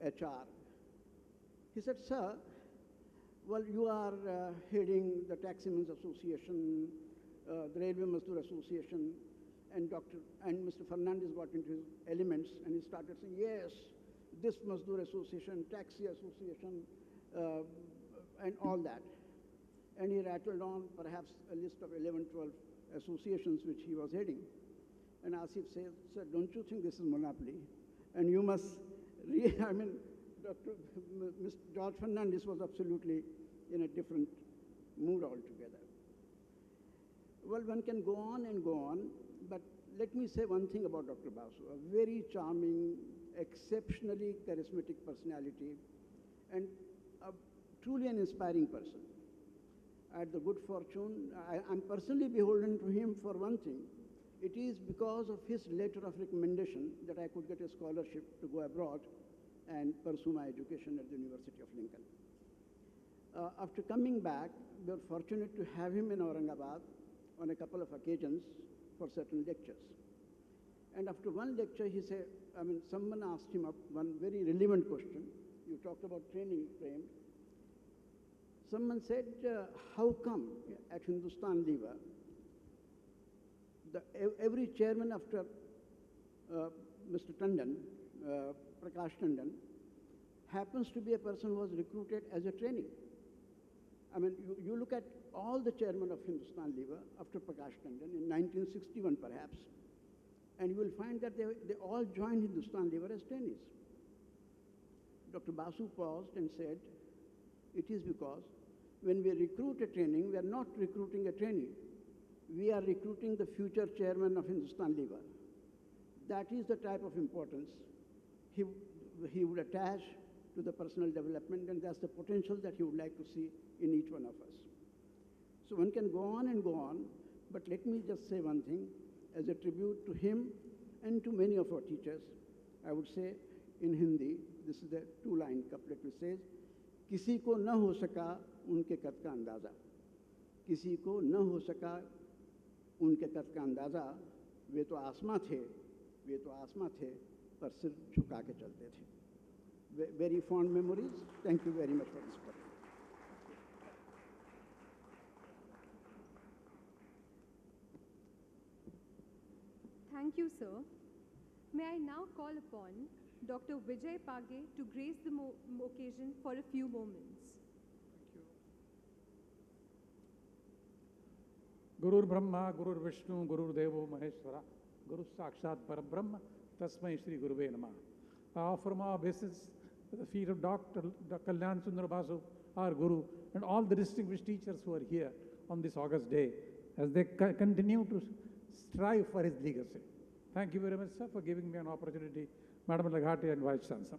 HR, he said, sir, well, you are heading the Taximen's Association, the Railway Mazdoor Association, and Mr. Fernandez got into his elements, and he started saying, yes, this Mazdoor Association, Taxi Association, and all that. And he rattled on perhaps a list of 11, 12 associations which he was heading. And Asif says, sir, don't you think this is monopoly? And you must, I mean, Mr. George Fernandez was absolutely in a different mood altogether. Well, one can go on and go on, but let me say one thing about Dr. Basu, a very charming, exceptionally charismatic personality, and truly an inspiring person. I had the good fortune, I'm personally beholden to him for one thing. It is because of his letter of recommendation that I could get a scholarship to go abroad and pursue my education at the University of Lincoln. After coming back, we were fortunate to have him in Aurangabad on a couple of occasions for certain lectures. And after one lecture, he said, I mean, someone asked him one very relevant question. You talked about training, Prem. Someone said, how come at Hindustan Lever, every chairman after Mr. Tandon, Prakash Tandon, happens to be a person who was recruited as a trainee. I mean, you look at all the chairmen of Hindustan Lever after Prakash Tandon in 1961 perhaps, and you will find that they all joined Hindustan Lever as trainees. Dr. Basu paused and said, it is because when we recruit a trainee, we are not recruiting a trainee. We are recruiting the future chairman of Hindustan Lever. That is the type of importance he would attach to the personal development, and that's the potential that he would like to see in each one of us. So one can go on and go on, but let me just say one thing as a tribute to him and to many of our teachers. I would say in Hindi, this is the 2-line couplet which says, किसी को न हो सका उनके कद का अंदाज़ा, किसी को न हो सका उनके कद का अंदाज़ा, वे तो आसमां थे पर सिर झुका के चलते थे. Very fond memories. Thank you very much for this support. Thank you, sir. May I now call upon Dr. Vijay Page to grace the occasion for a few moments. Gurur Brahma, Gurur Vishnu, Gurur Devo Maheshwara, Guru Sakshat Parabrahma, Tasmai Shri Guruve Namah. I offer my obeisance at the feet of Dr. Kalyan Sundar Basu, our Guru, and all the distinguished teachers who are here on this August day as they continue to strive for his legacy. Thank you very much, sir, for giving me an opportunity, Madam Laghati and Vice Chancellor.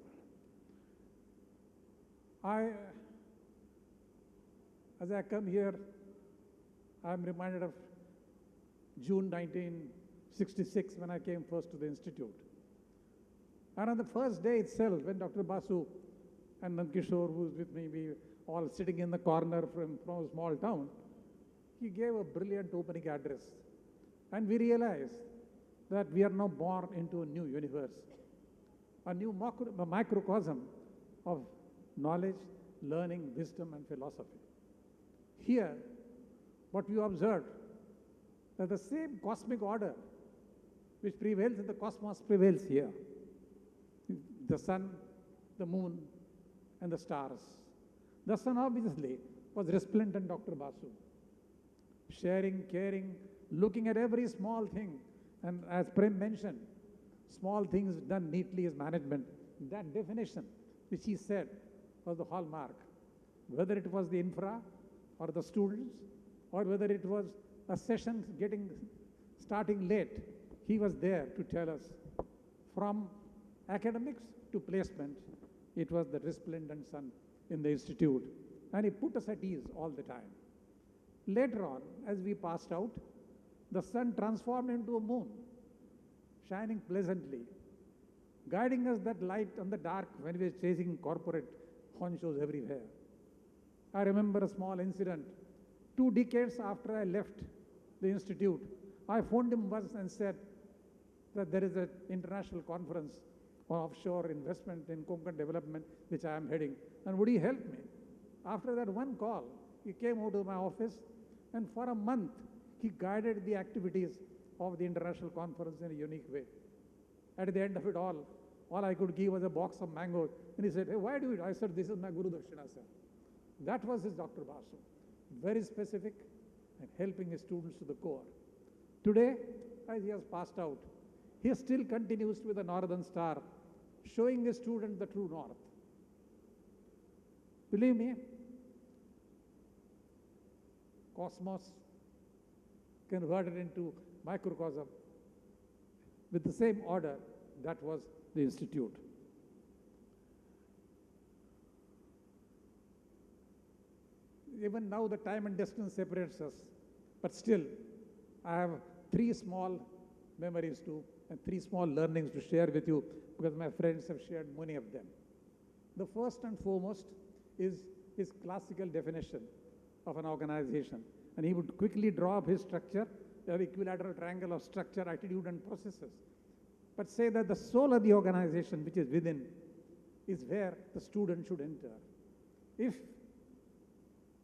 As I come here, I am reminded of June 1966 when I came first to the Institute. And on the first day itself, when Dr. Basu and Nandkishore, who was with me, we all sitting in the corner from a small town, he gave a brilliant opening address. And we realized that we are now born into a new universe, a new microcosm of knowledge, learning, wisdom, and philosophy. Here, what we observed, that the same cosmic order which prevails in the cosmos prevails here. The sun, the moon, and the stars. The sun obviously was resplendent in Dr. Basu, sharing, caring, looking at every small thing. And as Prem mentioned, small things done neatly is management. That definition, which he said, was the hallmark. Whether it was the infra or the students, or whether it was a session starting late, he was there to tell us from academics to placement, it was the resplendent sun in the institute, and he put us at ease all the time. Later on, as we passed out, the sun transformed into a moon, shining pleasantly, guiding us that light on the dark when we were chasing corporate honchos everywhere. I remember a small incident. 2 decades after I left the institute, I phoned him once and said that there is an international conference on offshore investment in Konkan development, which I am heading, and would he help me? After that one call, he came out to my office, and for a month, he guided the activities of the international conference in a unique way. At the end of it all I could give was a box of mangoes. And he said, hey, why do you? I said, this is my Guru Darshana, sir. That was his Dr. Basu. Very specific and helping his students to the core. Today, as he has passed out, he still continues with the Northern Star, showing his student the true north. Believe me, cosmos converted into microcosm with the same order. That was the institute. Even now the time and distance separates us, but still I have 3 small memories too and 3 small learnings to share with you, because my friends have shared many of them. The first and foremost is his classical definition of an organization, and he would quickly draw up his structure, the equilateral triangle of structure, attitude and processes, but say that the soul of the organization, which is within, is where the student should enter. If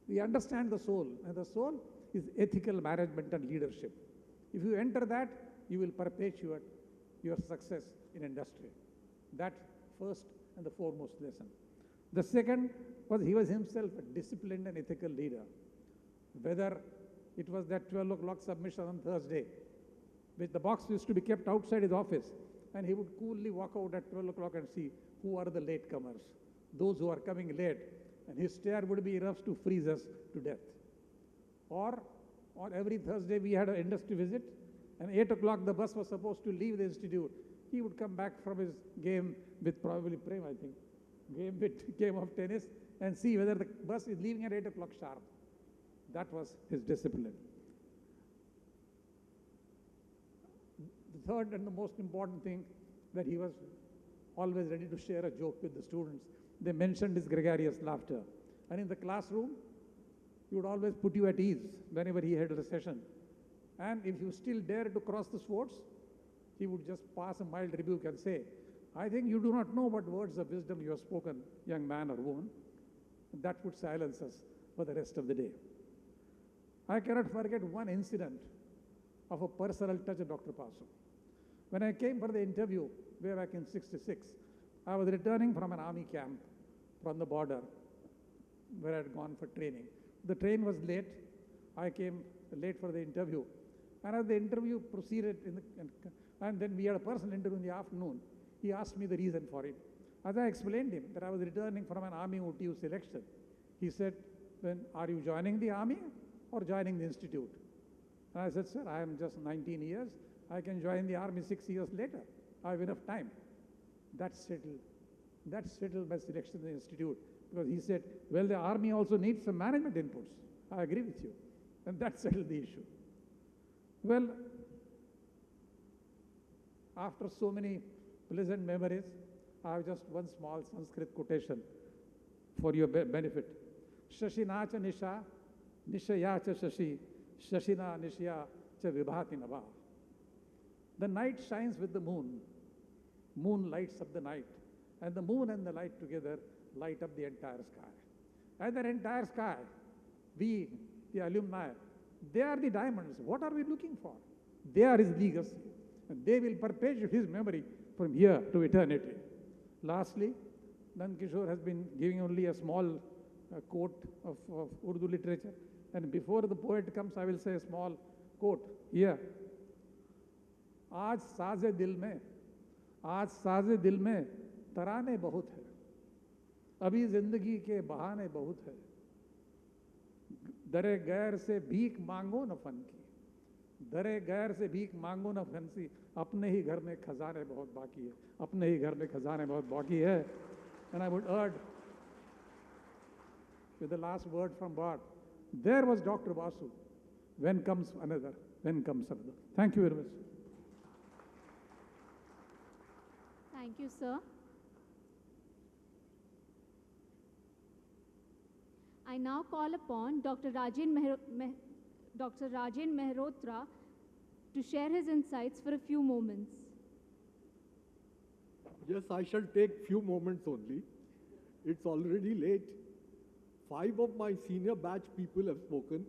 we understand the soul, and the soul is ethical management and leadership, if you enter that, you will perpetuate your success in industry. That first and the foremost lesson. The second was he was himself a disciplined and ethical leader. Whether it was that 12 o'clock submission on Thursday, which the box used to be kept outside his office, and he would coolly walk out at 12 o'clock and see who are the latecomers, those who are coming late, and his stare would be enough to freeze us to death. Or on every Thursday we had an industry visit, and 8 o'clock the bus was supposed to leave the institute. He would come back from his game with probably Prem, I think, game of tennis, and see whether the bus is leaving at 8 o'clock sharp. That was his discipline. The third and the most important thing, that he was always ready to share a joke with the students. They mentioned his gregarious laughter. And in the classroom, he would always put you at ease whenever he had a session. And if you still dare to cross the swords, he would just pass a mild rebuke and say, I think you do not know what words of wisdom you have spoken, young man or woman. And that would silence us for the rest of the day. I cannot forget one incident of a personal touch of Dr. Basu. When I came for the interview way back in '66, I was returning from an army camp from the border where I had gone for training. The train was late. I came late for the interview. And as the interview proceeded, and then we had a personal interview in the afternoon, he asked me the reason for it. As I explained him that I was returning from an army OTU selection, he said, then are you joining the army or joining the institute? And I said, sir, I am just 19 years. I can join the army 6 years later. I have enough time. That settled my selection in the institute, because he said, well, the army also needs some management inputs. I agree with you. And that settled the issue. Well, after so many pleasant memories, I have just one small Sanskrit quotation for your benefit. Shashina cha nisha, nishaya cha shashi, shashina nishya cha vibhati nava. The night shines with the moon. Moon lights up the night. And the moon and the light together light up the entire sky. And that entire sky, we, the alumni, they are the diamonds. What are we looking for? They are his legacy. And they will perpetuate his memory from here to eternity. Lastly, Nand Kishore has been giving only a small quote of Urdu literature. And before the poet comes, I will say a small quote here. आज साज़े दिल में तराने बहुत है, अभी जिंदगी के बहाने बहुत है, दरे गैर से भीख मांगो न फन की, दरे गैर से भीख मांगो ना फंसी, अपने ही घर में खजाने बहुत बाकी है, अपने ही घर में खजाने बहुत बाकी है. And I would urge, with the last word from Bart, there was Dr. Basu. When comes another? When comes another? Thank you very much. Thank you, sir. I now call upon Dr. Rajen Mehrotra to share his insights for a few moments. Yes, I shall take few moments only. It's already late. 5 of my senior batch people have spoken.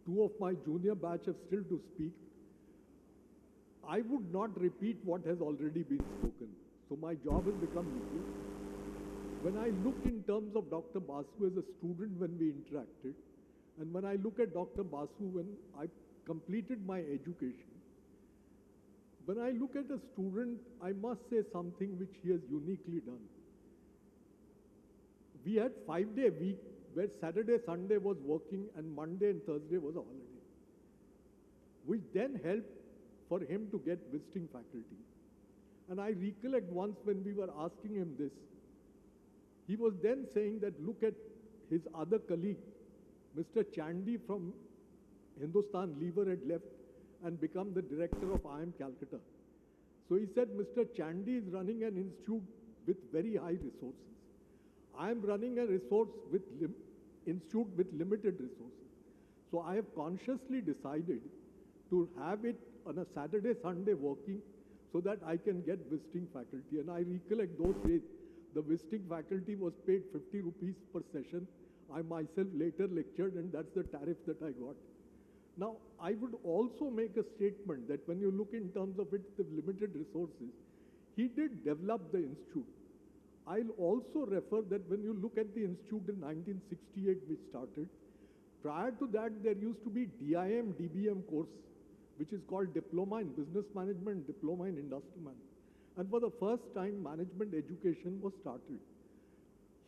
2 of my junior batch have still to speak. I would not repeat what has already been spoken. So my job has become easy. When I look in terms of Dr. Basu as a student when we interacted, and when I look at Dr. Basu when I completed my education, when I look at a student, I must say something which he has uniquely done. We had 5-day week where Saturday, Sunday was working and Monday and Thursday was a holiday, which then helped for him to get visiting faculty. And I recollect once when we were asking him this, he was then saying that look at his other colleague, Mr. Chandy from Hindustan Lever had left and become the director of IIM Calcutta. So he said, Mr. Chandy is running an institute with very high resources. I am running a institute with limited resources. So I have consciously decided to have it on a Saturday, Sunday working so that I can get visiting faculty. And I recollect those days, the visiting faculty was paid 50 rupees per session. I myself later lectured and that's the tariff that I got. Now, I would also make a statement that when you look in terms of its limited resources, he did develop the institute. I'll also refer that when you look at the institute in 1968 which started, prior to that there used to be DIM, DBM course, which is called Diploma in Business Management, Diploma in Industrial Management. And for the first time, management education was started.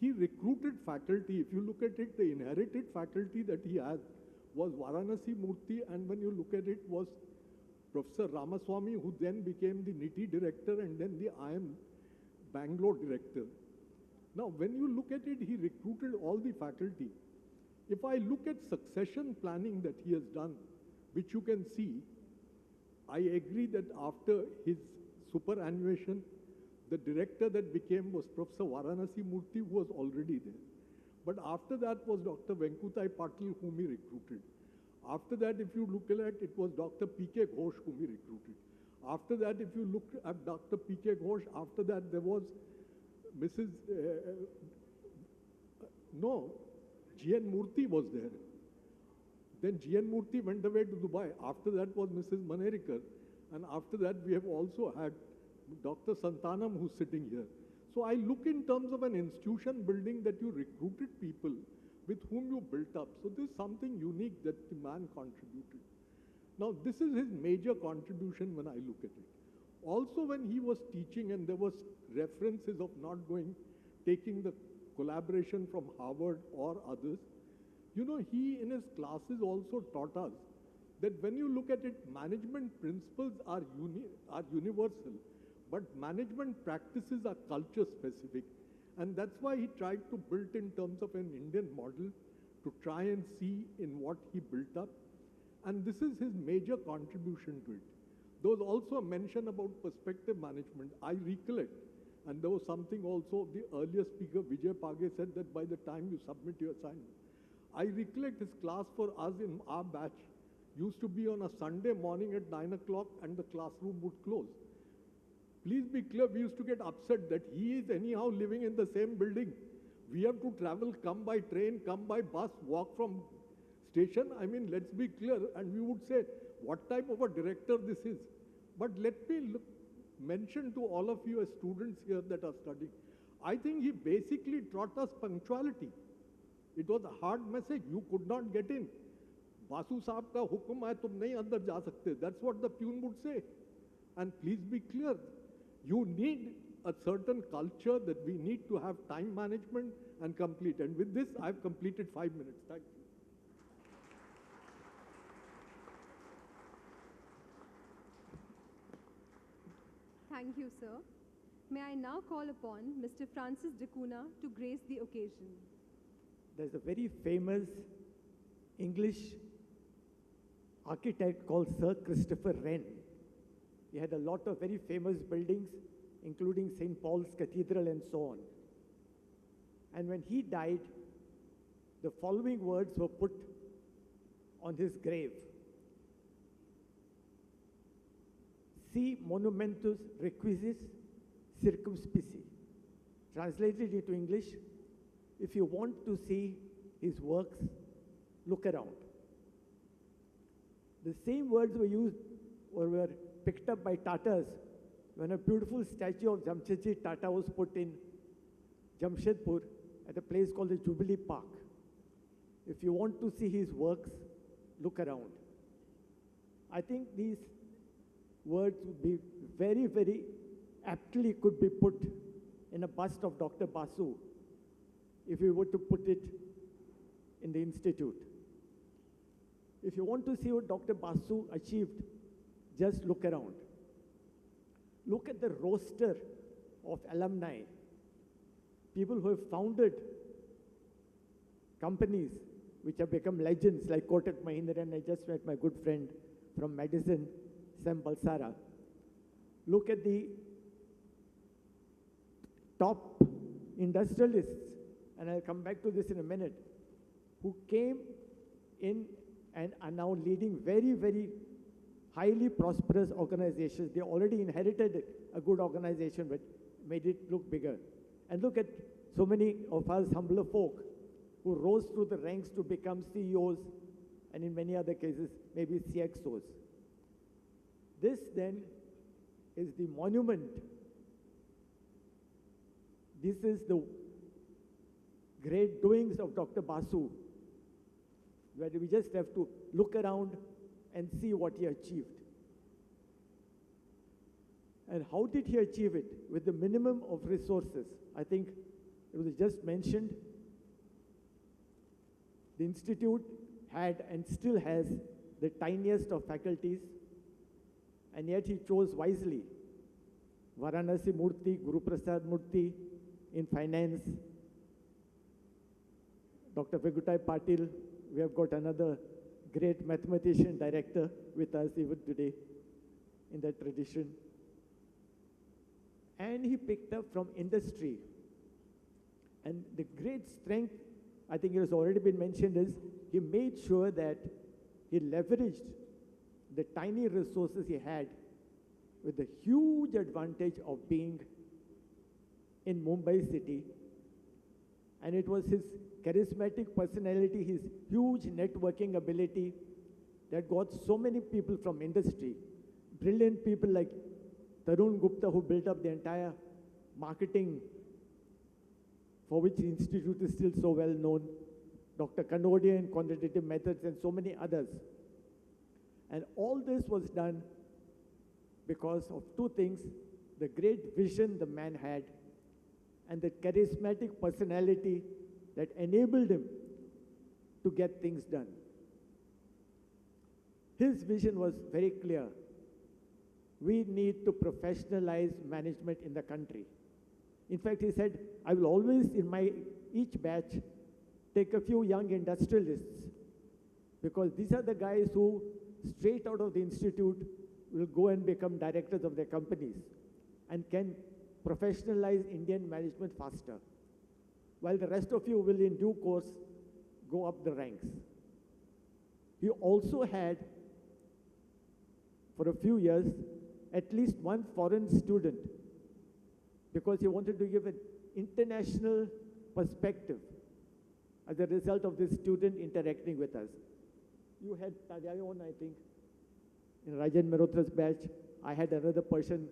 He recruited faculty. If you look at it, the inherited faculty that he had was Varanasi Murthy, and when you look at it, was Professor Ramaswamy, who then became the NITI director and then the IIM Bangalore director. Now, when you look at it, he recruited all the faculty. If I look at succession planning that he has done, which you can see, I agree that after his superannuation, the director that became was Professor Varanasi Murthy, who was already there. But after that was Dr. Venkutai Patil, whom he recruited. After that, if you look at it, it was Dr. P.K. Ghosh, whom he recruited. After that, if you look at Dr. P.K. Ghosh, after that there was Mrs. G.N. Murthy was there. Then G.N. Murthy went away to Dubai. After that was Mrs. Manerikar. And after that, we have also had Dr. Santanam, who's sitting here. So I look in terms of an institution building that you recruited people with whom you built up. So this is something unique that the man contributed. Now, this is his major contribution when I look at it. Also, when he was teaching and there was references of not taking the collaboration from Harvard or others, you know, he in his classes also taught us that when you look at it, management principles are universal, but management practices are culture specific. And that's why he tried to build in terms of an Indian model to try and see in what he built up. And this is his major contribution to it. There was also a mention about perspective management. I recollect, and there was something also, the earlier speaker, Vijay Page, said that by the time you submit your assignment. I recollect his class for us in our batch used to be on a Sunday morning at 9 o'clock and the classroom would close. Please be clear, we used to get upset that he is anyhow living in the same building. We have to travel, come by train, come by bus, walk from station. I mean, let's be clear. And we would say, what type of a director this is? But let me mention to all of you as students here that are studying, I think he basically taught us punctuality. It was a hard message. You could not get in. Basu Saab ka hukum hai, tum nahi andar ja sakte. That's what the peon would say. And please be clear, you need a certain culture that we need to have time management and complete. And with this, I've completed 5 minutes. Thank you. Thank you, sir. May I now call upon Mr. Francis D'Cunha to grace the occasion. There's a very famous English architect called Sir Christopher Wren. He had a lot of very famous buildings, including St. Paul's Cathedral and so on. And when he died, the following words were put on his grave. Si monumentus requisis circumspici. Translated into English, if you want to see his works, look around. The same words were used or were picked up by Tatars when a beautiful statue of Jamshedji Tata was put in Jamshedpur at a place called the Jubilee Park. If you want to see his works, look around. I think these words would be very, very aptly could be put in a bust of Dr. Basu if we were to put it in the institute. If you want to see what Dr. Basu achieved, just look around. Look at the roster of alumni, people who have founded companies which have become legends like Kotak Mahindra, and I just met my good friend from Madison, Sam Balsara. Look at the top industrialists, and I'll come back to this in a minute, who came in and are now leading very, very highly prosperous organizations. They already inherited a good organization, but made it look bigger. And look at so many of us humbler folk who rose through the ranks to become CEOs, and in many other cases, maybe CXOs. This then is the monument. This is the great doings of Dr. Basu, where we just have to look around and see what he achieved. And how did he achieve it? With the minimum of resources. I think it was just mentioned, the institute had and still has the tiniest of faculties, and yet he chose wisely. Varanasi Murthy, Guru Prasad Murthy in finance, Dr. Vegutai Patil, we have got another great mathematician director with us even today in that tradition. And he picked up from industry. And the great strength, I think it has already been mentioned, is he made sure that he leveraged the tiny resources he had with the huge advantage of being in Mumbai city. And it was his charismatic personality, his huge networking ability that got so many people from industry, brilliant people like Tarun Gupta, who built up the entire marketing for which the institute is still so well known, Dr. Kanodia in quantitative methods, and so many others. And all this was done because of two things: the great vision the man had and the charismatic personality that enabled him to get things done. His vision was very clear. We need to professionalize management in the country. In fact, he said, I will always, in my each batch, take a few young industrialists, because these are the guys who, straight out of the institute, will go and become directors of their companies and can professionalize Indian management faster, while the rest of you will, in due course, go up the ranks. He also had, for a few years, at least one foreign student, because he wanted to give an international perspective as a result of this student interacting with us. You had Tadyayon, I think, in Rajan Mehrotra's batch. I had another Persian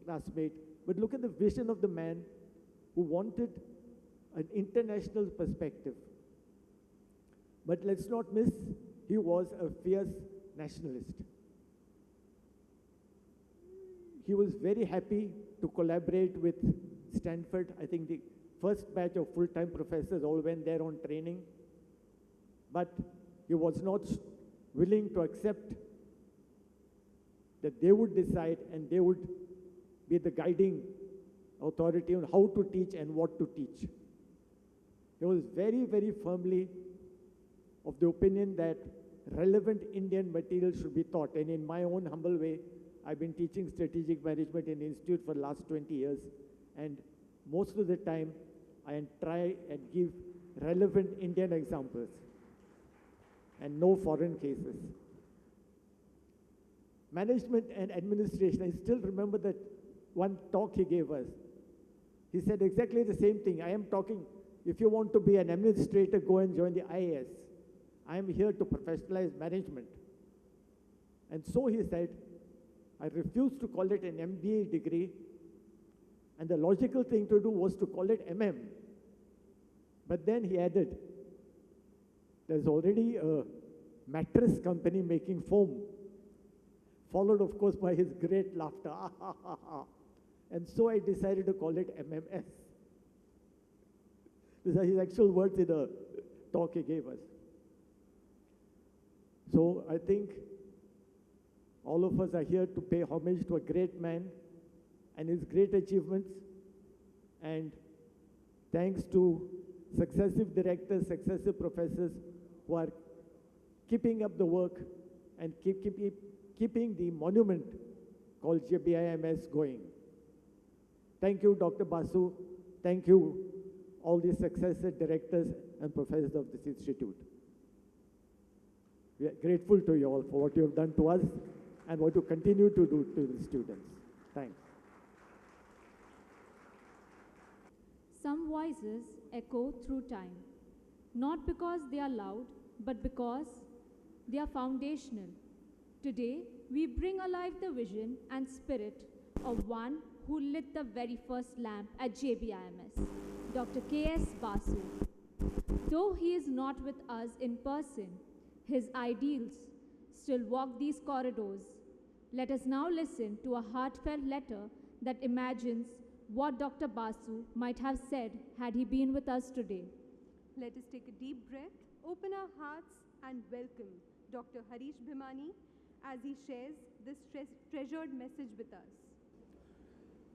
classmate. But look at the vision of the man who wanted an international perspective. But let's not miss, he was a fierce nationalist. He was very happy to collaborate with Stanford. I think the first batch of full-time professors all went there on training. But he was not willing to accept that they would decide and they would be the guiding authority on how to teach and what to teach. He was very, very firmly of the opinion that relevant Indian material should be taught. And in my own humble way, I've been teaching strategic management in the institute for the last 20 years. And most of the time, I try and give relevant Indian examples and no foreign cases. Management and administration, I still remember that one talk he gave us. He said exactly the same thing. I am talking, if you want to be an administrator, go and join the IAS. I am here to professionalize management. And so he said, I refuse to call it an MBA degree. And the logical thing to do was to call it MM. But then he added, there's already a mattress company making foam, followed of course by his great laughter. And so I decided to call it MMS. These are his actual words in a talk he gave us. So I think all of us are here to pay homage to a great man and his great achievements. And thanks to successive directors, successive professors who are keeping up the work and keeping the monument called JBIMS going. Thank you, Dr. Basu. Thank you, all the successive directors and professors of this institute. We are grateful to you all for what you have done to us and what you continue to do to the students. Thanks. Some voices echo through time, not because they are loud, but because they are foundational. Today, we bring alive the vision and spirit of one who lit the very first lamp at JBIMS, Dr. K.S. Basu. Though he is not with us in person, his ideals still walk these corridors. Let us now listen to a heartfelt letter that imagines what Dr. Basu might have said had he been with us today. Let us take a deep breath, open our hearts, and welcome Dr. Harish Bhimani as he shares this treasured message with us.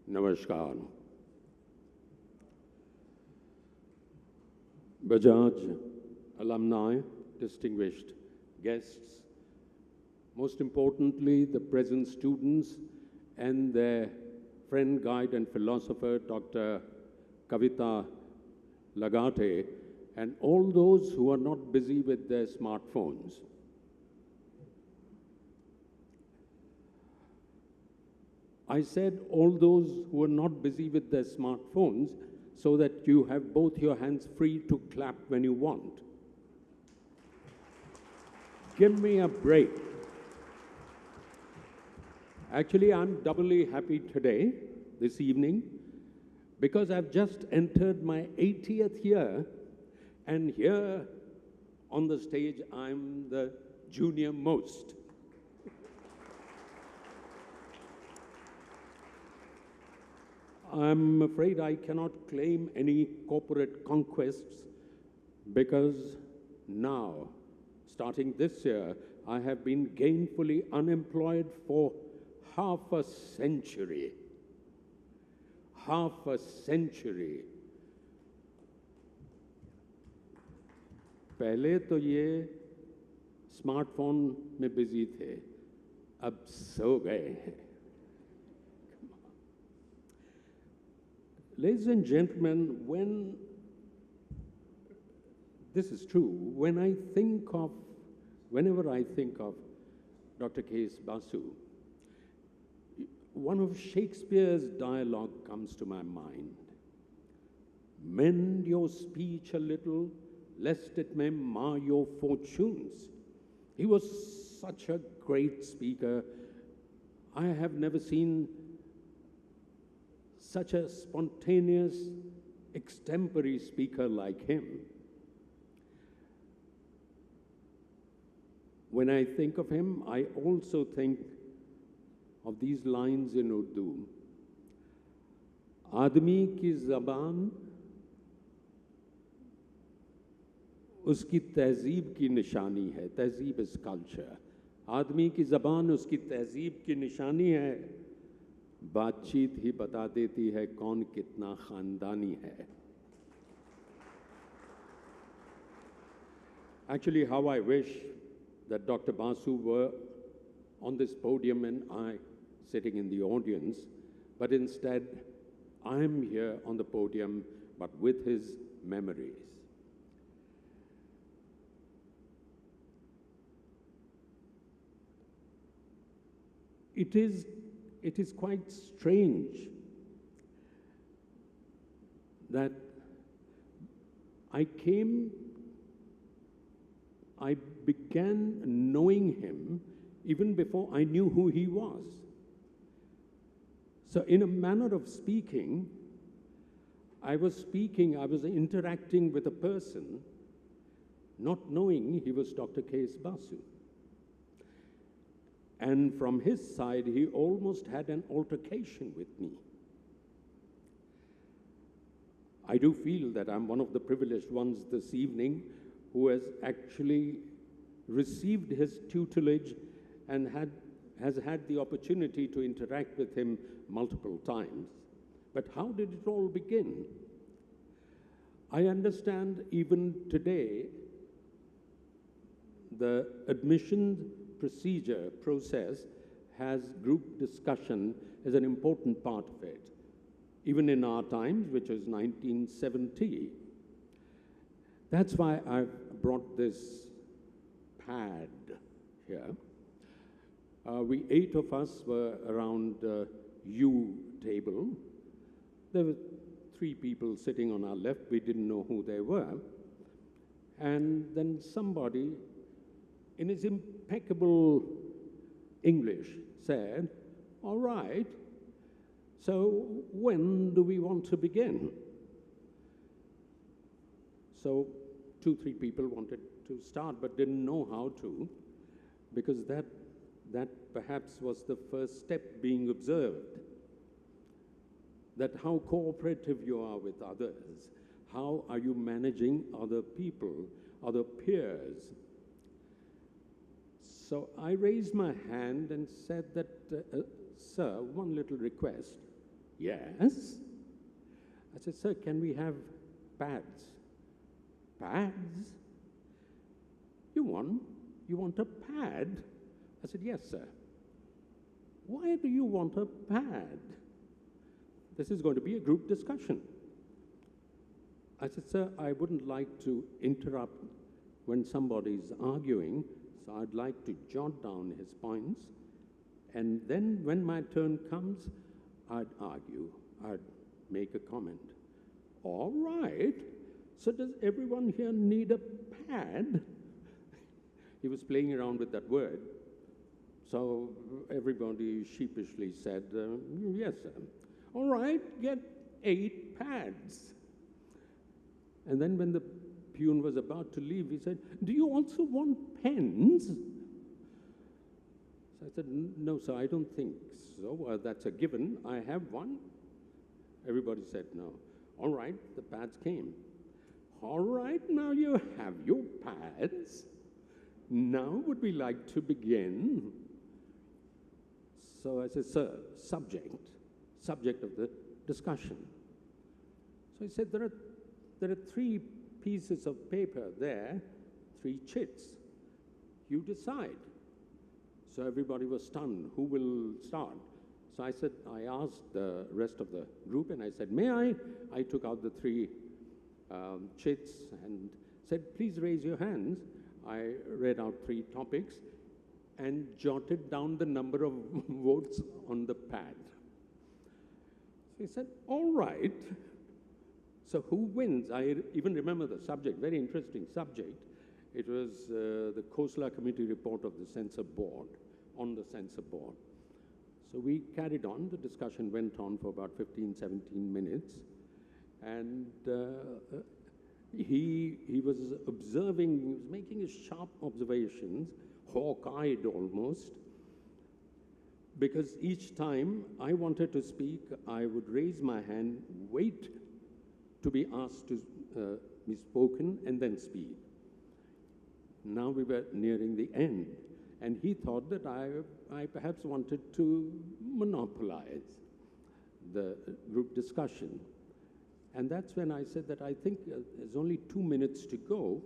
Namaskar. Bajaj alumni, distinguished guests, most importantly, the present students and their friend, guide, and philosopher, Dr. Kavita Lagate, and all those who are not busy with their smartphones. I said all those who are not busy with their smartphones so that you have both your hands free to clap when you want. Give me a break. Actually, I'm doubly happy today, this evening, because I've just entered my 80th year, and here on the stage, I'm the junior most. I'm afraid I cannot claim any corporate conquests because now, starting this year, I have been gainfully unemployed for half a century. Half a century. पहले तो ये smartphone में busy थे, अब सो गए हैं. Ladies and gentlemen, this is true, whenever I think of Dr. K.S. Basu, one of Shakespeare's dialogue comes to my mind. Mend your speech a little, lest it may mar your fortunes. He was such a great speaker. I have never seen such a spontaneous, extempore speaker like him. When I think of him, I also think of these lines in Urdu. आदमी की ज़बान उसकी तहजीब की निशानी है. तहजीब is culture. आदमी की ज़बान उसकी तहजीब की निशानी है. बातचीत ही बता देती है कौन कितना खानदानी है. Actually, how I wish that Dr. Basu were on this podium and I sitting in the audience, but instead I am here on the podium, but with his memories. It is quite strange that I began knowing him even before I knew who he was. So in a manner of speaking, I was interacting with a person, not knowing he was Dr. K.S. Basu. And from his side, he almost had an altercation with me. I do feel that I'm one of the privileged ones this evening who has actually received his tutelage and has had the opportunity to interact with him multiple times. But how did it all begin? I understand even today the admission process has group discussion as an important part of it, even in our times, which is 1970. That's why I've brought this pad here. We 8 of us were around U table. There were 3 people sitting on our left. We didn't know who they were. And then somebody, in his impeccable English, said, "All right, so when do we want to begin?" So 2, 3 people wanted to start but didn't know how to, because that perhaps was the first step being observed, that how cooperative you are with others, how are you managing other people, other peers. So I raised my hand and said that, "Sir, one little request." "Yes?" I said, "Sir, can we have pads?" "Pads? You want a pad?" I said, "Yes, sir." "Why do you want a pad? This is going to be a group discussion." I said, "Sir, I wouldn't like to interrupt when somebody's arguing, so I'd like to jot down his points, and then when my turn comes, I'd argue, I'd make a comment." "All right. So does everyone here need a pad?" He was playing around with that word. So everybody sheepishly said, "Yes, sir." "All right, get 8 pads." And then when the peon was about to leave, he said, "Do you also want pens?" So I said, "No, sir, I don't think so. That's a given. I have one." Everybody said no. All right, the pads came. "All right, now you have your pads. Now would we like to begin?" So I said, "Sir, subject of the discussion." So he said, there are 3 pieces of paper there, 3 chits. You decide." So everybody was stunned. Who will start? So I asked the rest of the group, and I said, "May I?" I took out the 3 chits and said, "Please raise your hands." I read out 3 topics and jotted down the number of votes on the pad. So he said, "All right. So who wins?" I even remember the subject, very interesting subject. It was the Khosla Committee report of the censor board, on the censor board. So we carried on. The discussion went on for about 15, 17 minutes. And he was observing, he was making his sharp observations, hawk-eyed almost, because each time I wanted to speak, I would raise my hand, wait to be asked to be spoken, and then speak. Now we were nearing the end, and he thought that I perhaps wanted to monopolize. the group discussion. And that's when I said that I think there's only 2 minutes to go,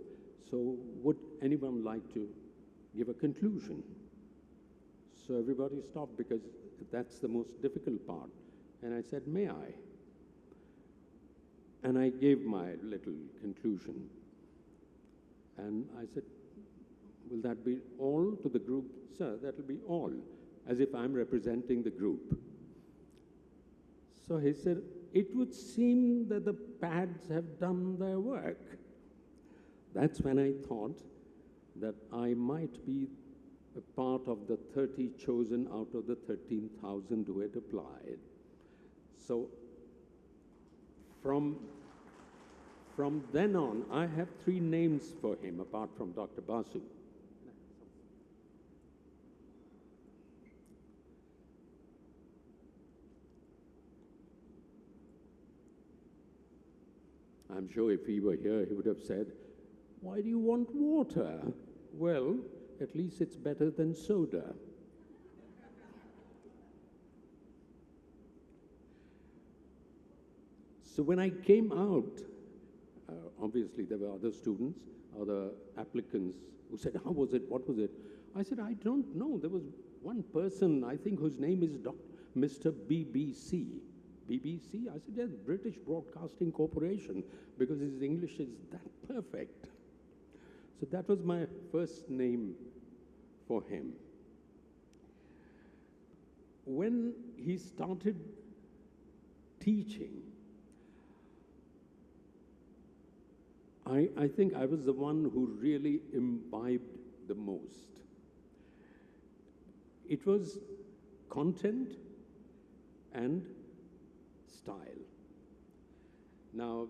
so would anyone like to give a conclusion? So everybody stopped because that's the most difficult part. And I said, may I? And I gave my little conclusion. And I said, will that be all to the group? Sir, that will be all, as if I'm representing the group. So he said, it would seem that the pads have done their work. That's when I thought that I might be a part of the 30 chosen out of the 13,000 who had applied. So from then on, I have 3 names for him apart from Dr. Basu. I'm sure if he were here, he would have said, why do you want water? Well, at least it's better than soda. So when I came out, obviously there were other students, other applicants who said, how was it, what was it? I said, I don't know. There was one person, I think, whose name is Mr. BBC. BBC? I said, yes, British Broadcasting Corporation, because his English is that perfect. So that was my first name for him. When he started teaching, I think I was the one who really imbibed the most. It was content and style. Now,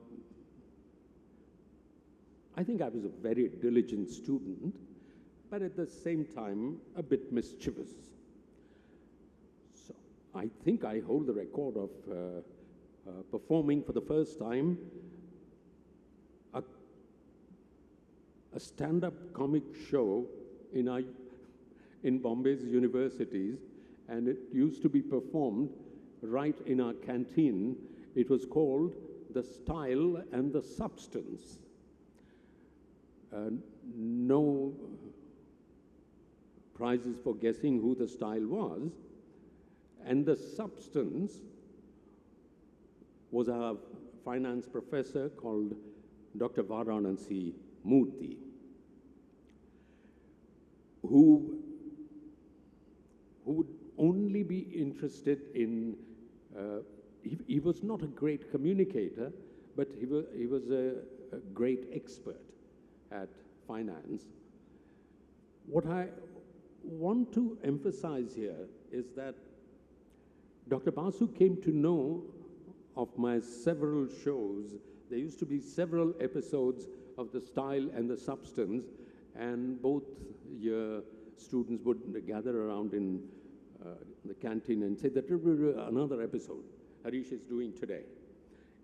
I think I was a very diligent student, but at the same time, a bit mischievous. So I think I hold the record of performing for the first time a stand-up comic show in Bombay's universities, and it used to be performed right in our canteen. It was called The Style and the Substance. No prizes for guessing who the style was, and the substance was our finance professor called Dr. Varanasi Murthy, who would only be interested in, he was not a great communicator, but he was a great expert at finance. What I want to emphasize here is that Dr. Basu came to know of my several shows. There used to be several episodes of The Style and the Substance, and both your students would gather around in the canteen and say that another episode Harish is doing today.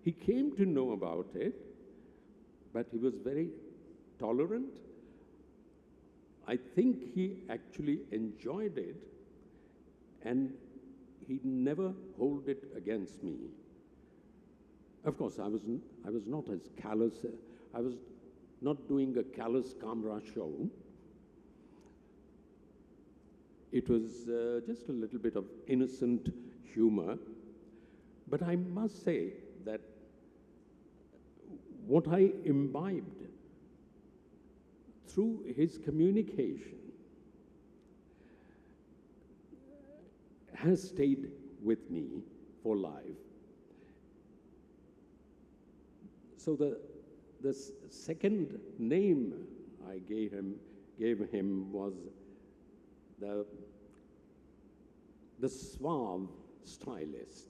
He came to know about it, but he was very tolerant. I think he actually enjoyed it, and he never held it against me. Of course, I was not as callous. I was not doing a callous camera show. It was just a little bit of innocent humor. But I must say that what I imbibed through his communication has stayed with me for life. So the second name I gave him was the suave stylist.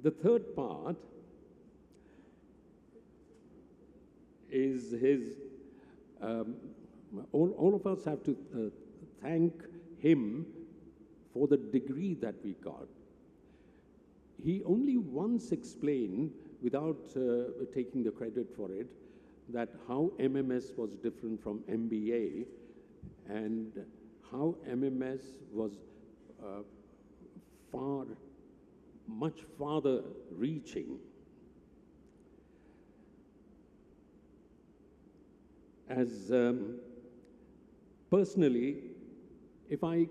The third part is his, all of us have to thank him for the degree that we got. He only once explained without taking the credit for it, that how MMS was different from MBA and how MMS was much farther reaching. As personally, if I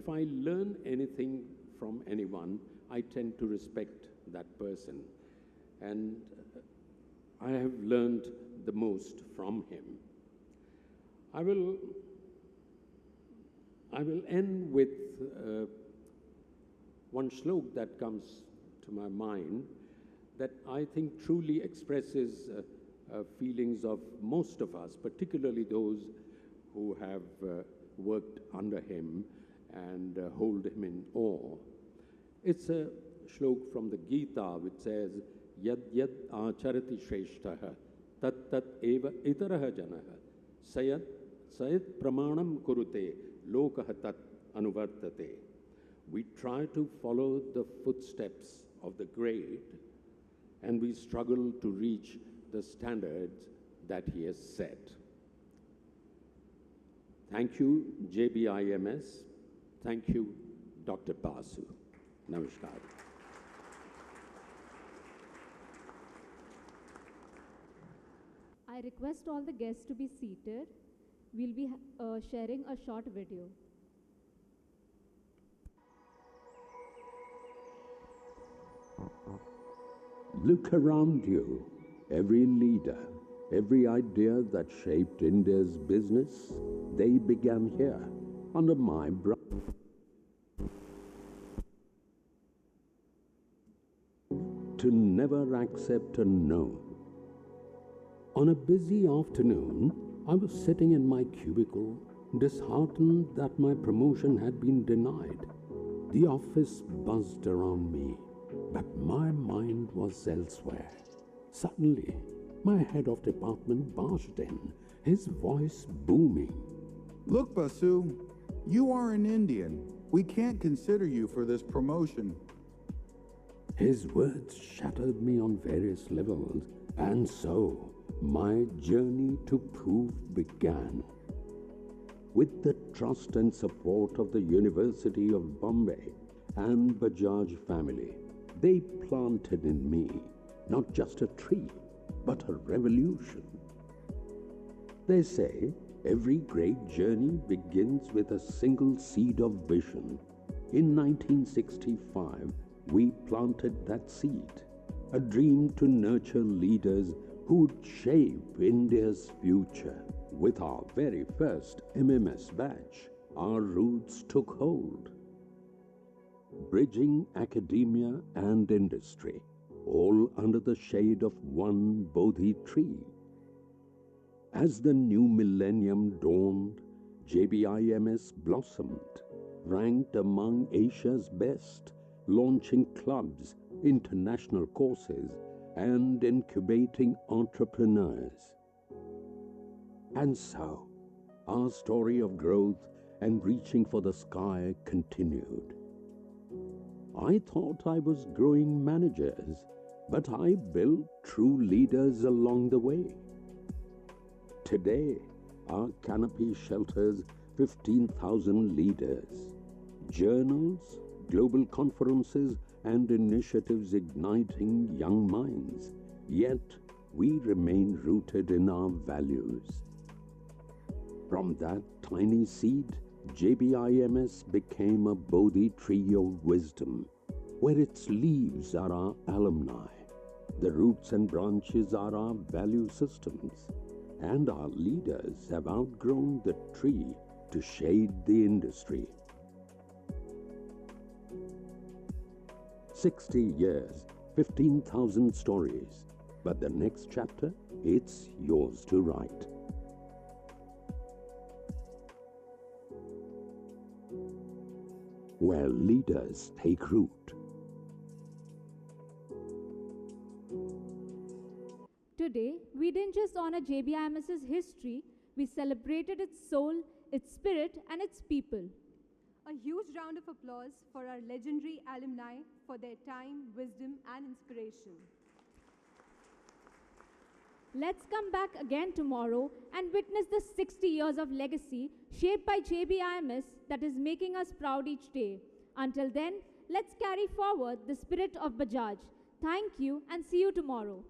learn anything from anyone, I tend to respect that person. And I have learned the most from him. I will end with one shlok that comes to my mind that I think truly expresses feelings of most of us, particularly those who have worked under him and hold him in awe. It's a shlok from the Gita which says, Yad yad acharati shreshtaha, tat tat eva itaraha janaha, sayat pramanam kurute, lokaha tat anuvartate. We try to follow the footsteps of the great, and we struggle to reach the standards that he has set. Thank you, JBIMS. Thank you, Dr. Basu. Namaskar. I request all the guests to be seated. We'll be sharing a short video. Look around you. Every leader, every idea that shaped India's business, they began here, under my brow. To never accept a no. On a busy afternoon, I was sitting in my cubicle, disheartened that my promotion had been denied. The office buzzed around me, but my mind was elsewhere. Suddenly, my head of department barged in, his voice booming. Look, Basu, you are an Indian. We can't consider you for this promotion. His words shattered me on various levels, and so my journey to prove began. With the trust and support of the University of Bombay and Bajaj family, they planted in me not just a tree, but a revolution. They say every great journey begins with a single seed of vision. In 1965, we planted that seed, a dream to nurture leaders who would shape India's future. With our very first MMS batch, our roots took hold. Bridging academia and industry, all under the shade of one Bodhi tree. As the new millennium dawned, JBIMS blossomed, ranked among Asia's best, launching clubs, international courses, and incubating entrepreneurs. And so, our story of growth and reaching for the sky continued. I thought I was growing managers, but I built true leaders along the way. Today, our canopy shelters 15,000 leaders. Journals, global conferences, and initiatives igniting young minds. Yet, we remain rooted in our values. From that tiny seed, JBIMS became a Bodhi tree of wisdom, where its leaves are our alumni, the roots and branches are our value systems, and our leaders have outgrown the tree to shade the industry. 60 years, 15,000 stories, but the next chapter, it's yours to write. Where leaders take root. Today, we didn't just honor JBIMS's history, we celebrated its soul, its spirit, and its people. A huge round of applause for our legendary alumni for their time, wisdom, and inspiration. Let's come back again tomorrow and witness the 60 years of legacy shaped by JBIMS that is making us proud each day. Until then, let's carry forward the spirit of Bajaj. Thank you and see you tomorrow.